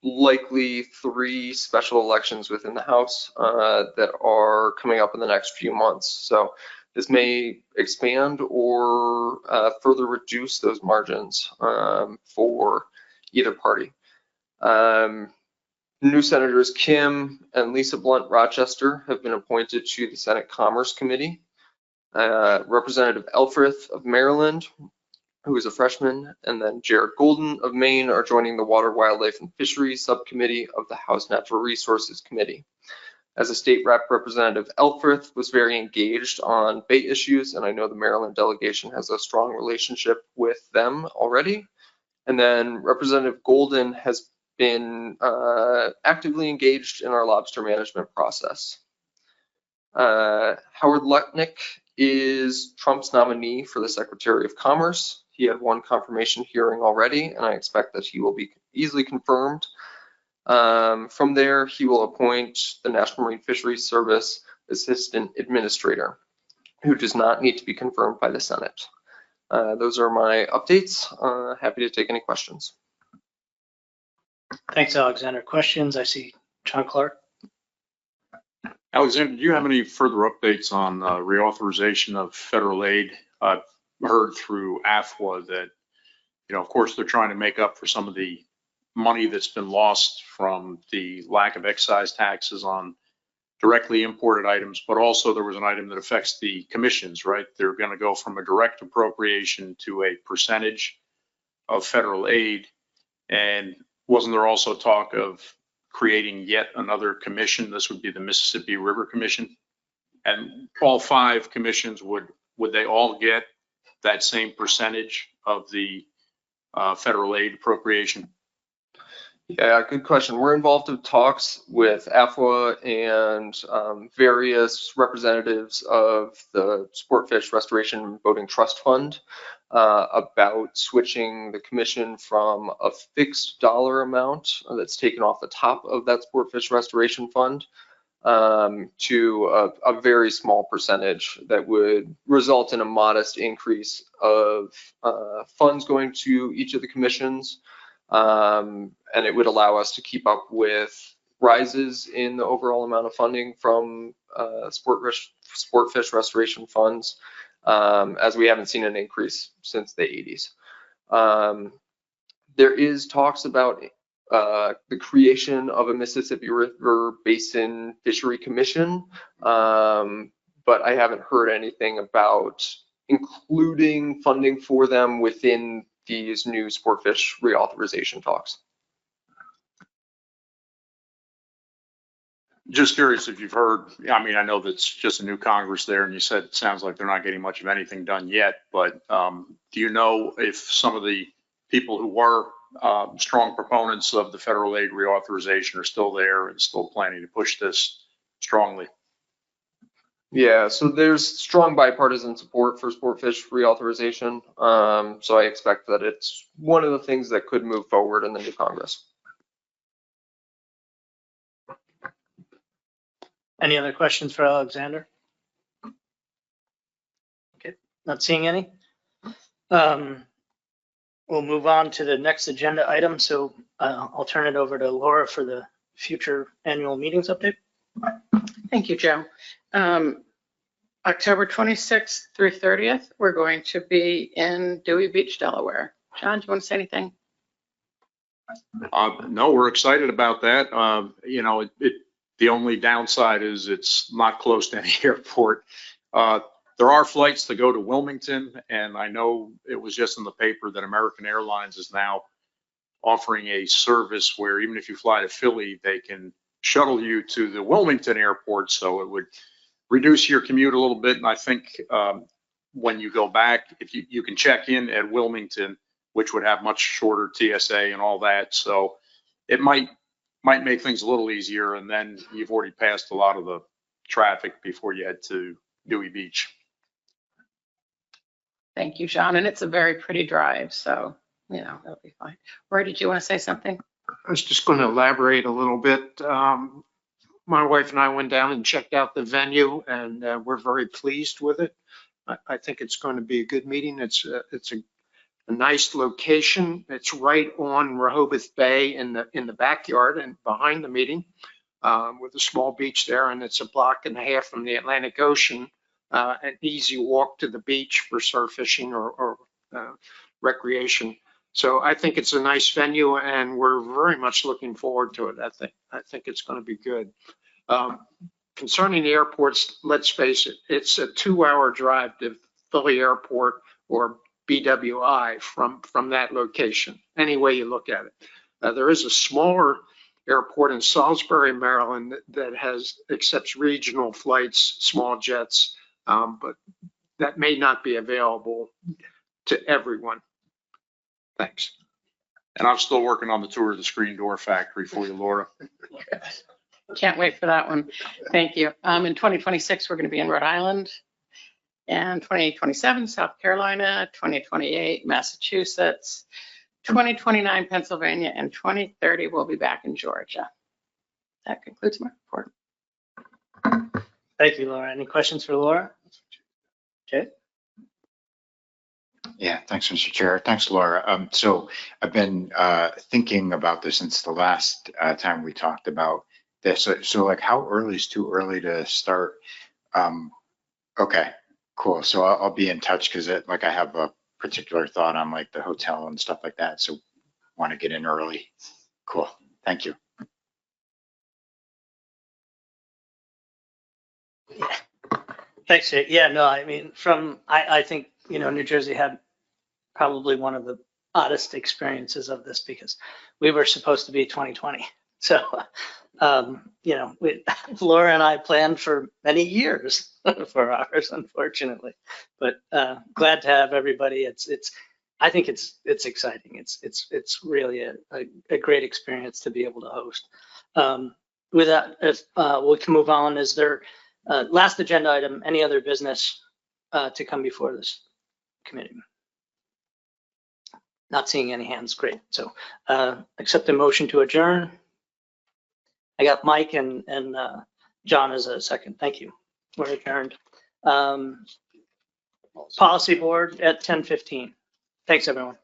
likely 3 special elections within the House that are coming up in the next few months. So this may expand or further reduce those margins for either party. New Senators Kim and Lisa Blunt Rochester have been appointed to the Senate Commerce Committee. Representative Elfreth of Maryland, who is a freshman, and then Jared Golden of Maine are joining the Water, Wildlife, and Fisheries Subcommittee of the House Natural Resources Committee. As a state rep, Representative Elfreth was very engaged on bait issues, and I know the Maryland delegation has a strong relationship with them already. And then Representative Golden has been actively engaged in our lobster management process. Howard Lutnick is Trump's nominee for the Secretary of Commerce. He had one confirmation hearing already, and I expect that he will be easily confirmed. From there, he will appoint the National Marine Fisheries Service Assistant Administrator, who does not need to be confirmed by the Senate. Those are my updates. Happy to take any questions. Thanks, Alexander. Questions? I see John Clark. Alexander, do you have any further updates on reauthorization of federal aid? I've heard through AFWA that, of course, they're trying to make up for some of the money that's been lost from the lack of excise taxes on directly imported items, but also there was an item that affects the commissions, right? They're going to go from a direct appropriation to a percentage of federal aid. And wasn't there also talk of creating yet another commission? This would be the Mississippi River Commission. And all 5 commissions, would they all get that same percentage of the federal aid appropriation? Yeah, good question. We're involved in talks with AFWA and various representatives of the Sportfish Restoration and Boating Trust Fund about switching the commission from a fixed dollar amount that's taken off the top of that Sportfish Restoration Fund to a very small percentage that would result in a modest increase of funds going to each of the commissions. And it would allow us to keep up with rises in the overall amount of funding from sport fish restoration funds, as we haven't seen an increase since the 80s. There is talks about the creation of a Mississippi River Basin Fishery Commission, but I haven't heard anything about including funding for them within these new sport fish reauthorization talks. Just curious if you've heard, I mean, I know that's just a new Congress there, and you said it sounds like they're not getting much of anything done yet, but do you know if some of the people who were strong proponents of the federal aid reauthorization are still there and still planning to push this strongly? Yeah, so there's strong bipartisan support for sport fish reauthorization. So I expect that it's one of the things that could move forward in the new Congress. Any other questions for Alexander? Okay, not seeing any. We'll move on to the next agenda item. So I'll turn it over to Laura for the future annual meetings update. Thank you, Joe. October 26th through 30th, we're going to be in Dewey Beach, Delaware. John, do you want to say anything? No, we're excited about that. You know, the only downside is it's not close to any airport. There are flights to go to Wilmington, and I know it was just in the paper that American Airlines is now offering a service where even if you fly to Philly, they can shuttle you to the Wilmington airport. So it would reduce your commute a little bit. And I think when you go back, if you can check in at Wilmington, which would have much shorter TSA and all that. So it might make things a little easier. And then you've already passed a lot of the traffic before you head to Dewey Beach. Thank you, John. And it's a very pretty drive. So, you know, that'll be fine. Roy, did you want to say something? I was just going to elaborate a little bit. My wife and I went down and checked out the venue, and we're very pleased with it. I think it's going to be a good meeting. It's a nice location. It's right on Rehoboth Bay in the backyard and behind the meeting, with a small beach there, and it's a block and a half from the Atlantic Ocean. An easy walk to the beach for surf fishing or recreation. So I think it's a nice venue, and we're very much looking forward to it. I think it's going to be good. Concerning the airports, let's face it, it's a 2-hour drive to Philly Airport or BWI from that location, any way you look at it. There is a smaller airport in Salisbury, Maryland that accepts regional flights, small jets, but that may not be available to everyone. Thanks. And I'm still working on the tour of the screen door factory for you, Laura. Can't wait for that one. Thank you. In 2026, we're going to be in Rhode Island, and 2027, South Carolina, 2028, Massachusetts, 2029, Pennsylvania, and 2030, we'll be back in Georgia. That concludes my report. Thank you, Laura. Any questions for Laura? Okay. Yeah, thanks, Mr. Chair. Thanks, Laura. So I've been thinking about this since the last time we talked about this. So like, how early is too early to start? Okay, cool. So I'll be in touch because like I have a particular thought on like the hotel and stuff like that. So want to get in early. Cool. Thank you. Thanks, Jay. Yeah, no, I mean, I think, you know, New Jersey had probably one of the oddest experiences of this because we were supposed to be 2020. So, you know, Laura and I planned for many years for ours, unfortunately, but glad to have everybody. I think it's exciting. It's really a great experience to be able to host. With that, we can move on. Is there last agenda item, any other business to come before this committee? Not seeing any hands, great. So accept a motion to adjourn. I got Mike and John is a second. Thank you. We're adjourned. Policy board at 10:15. Thanks, everyone.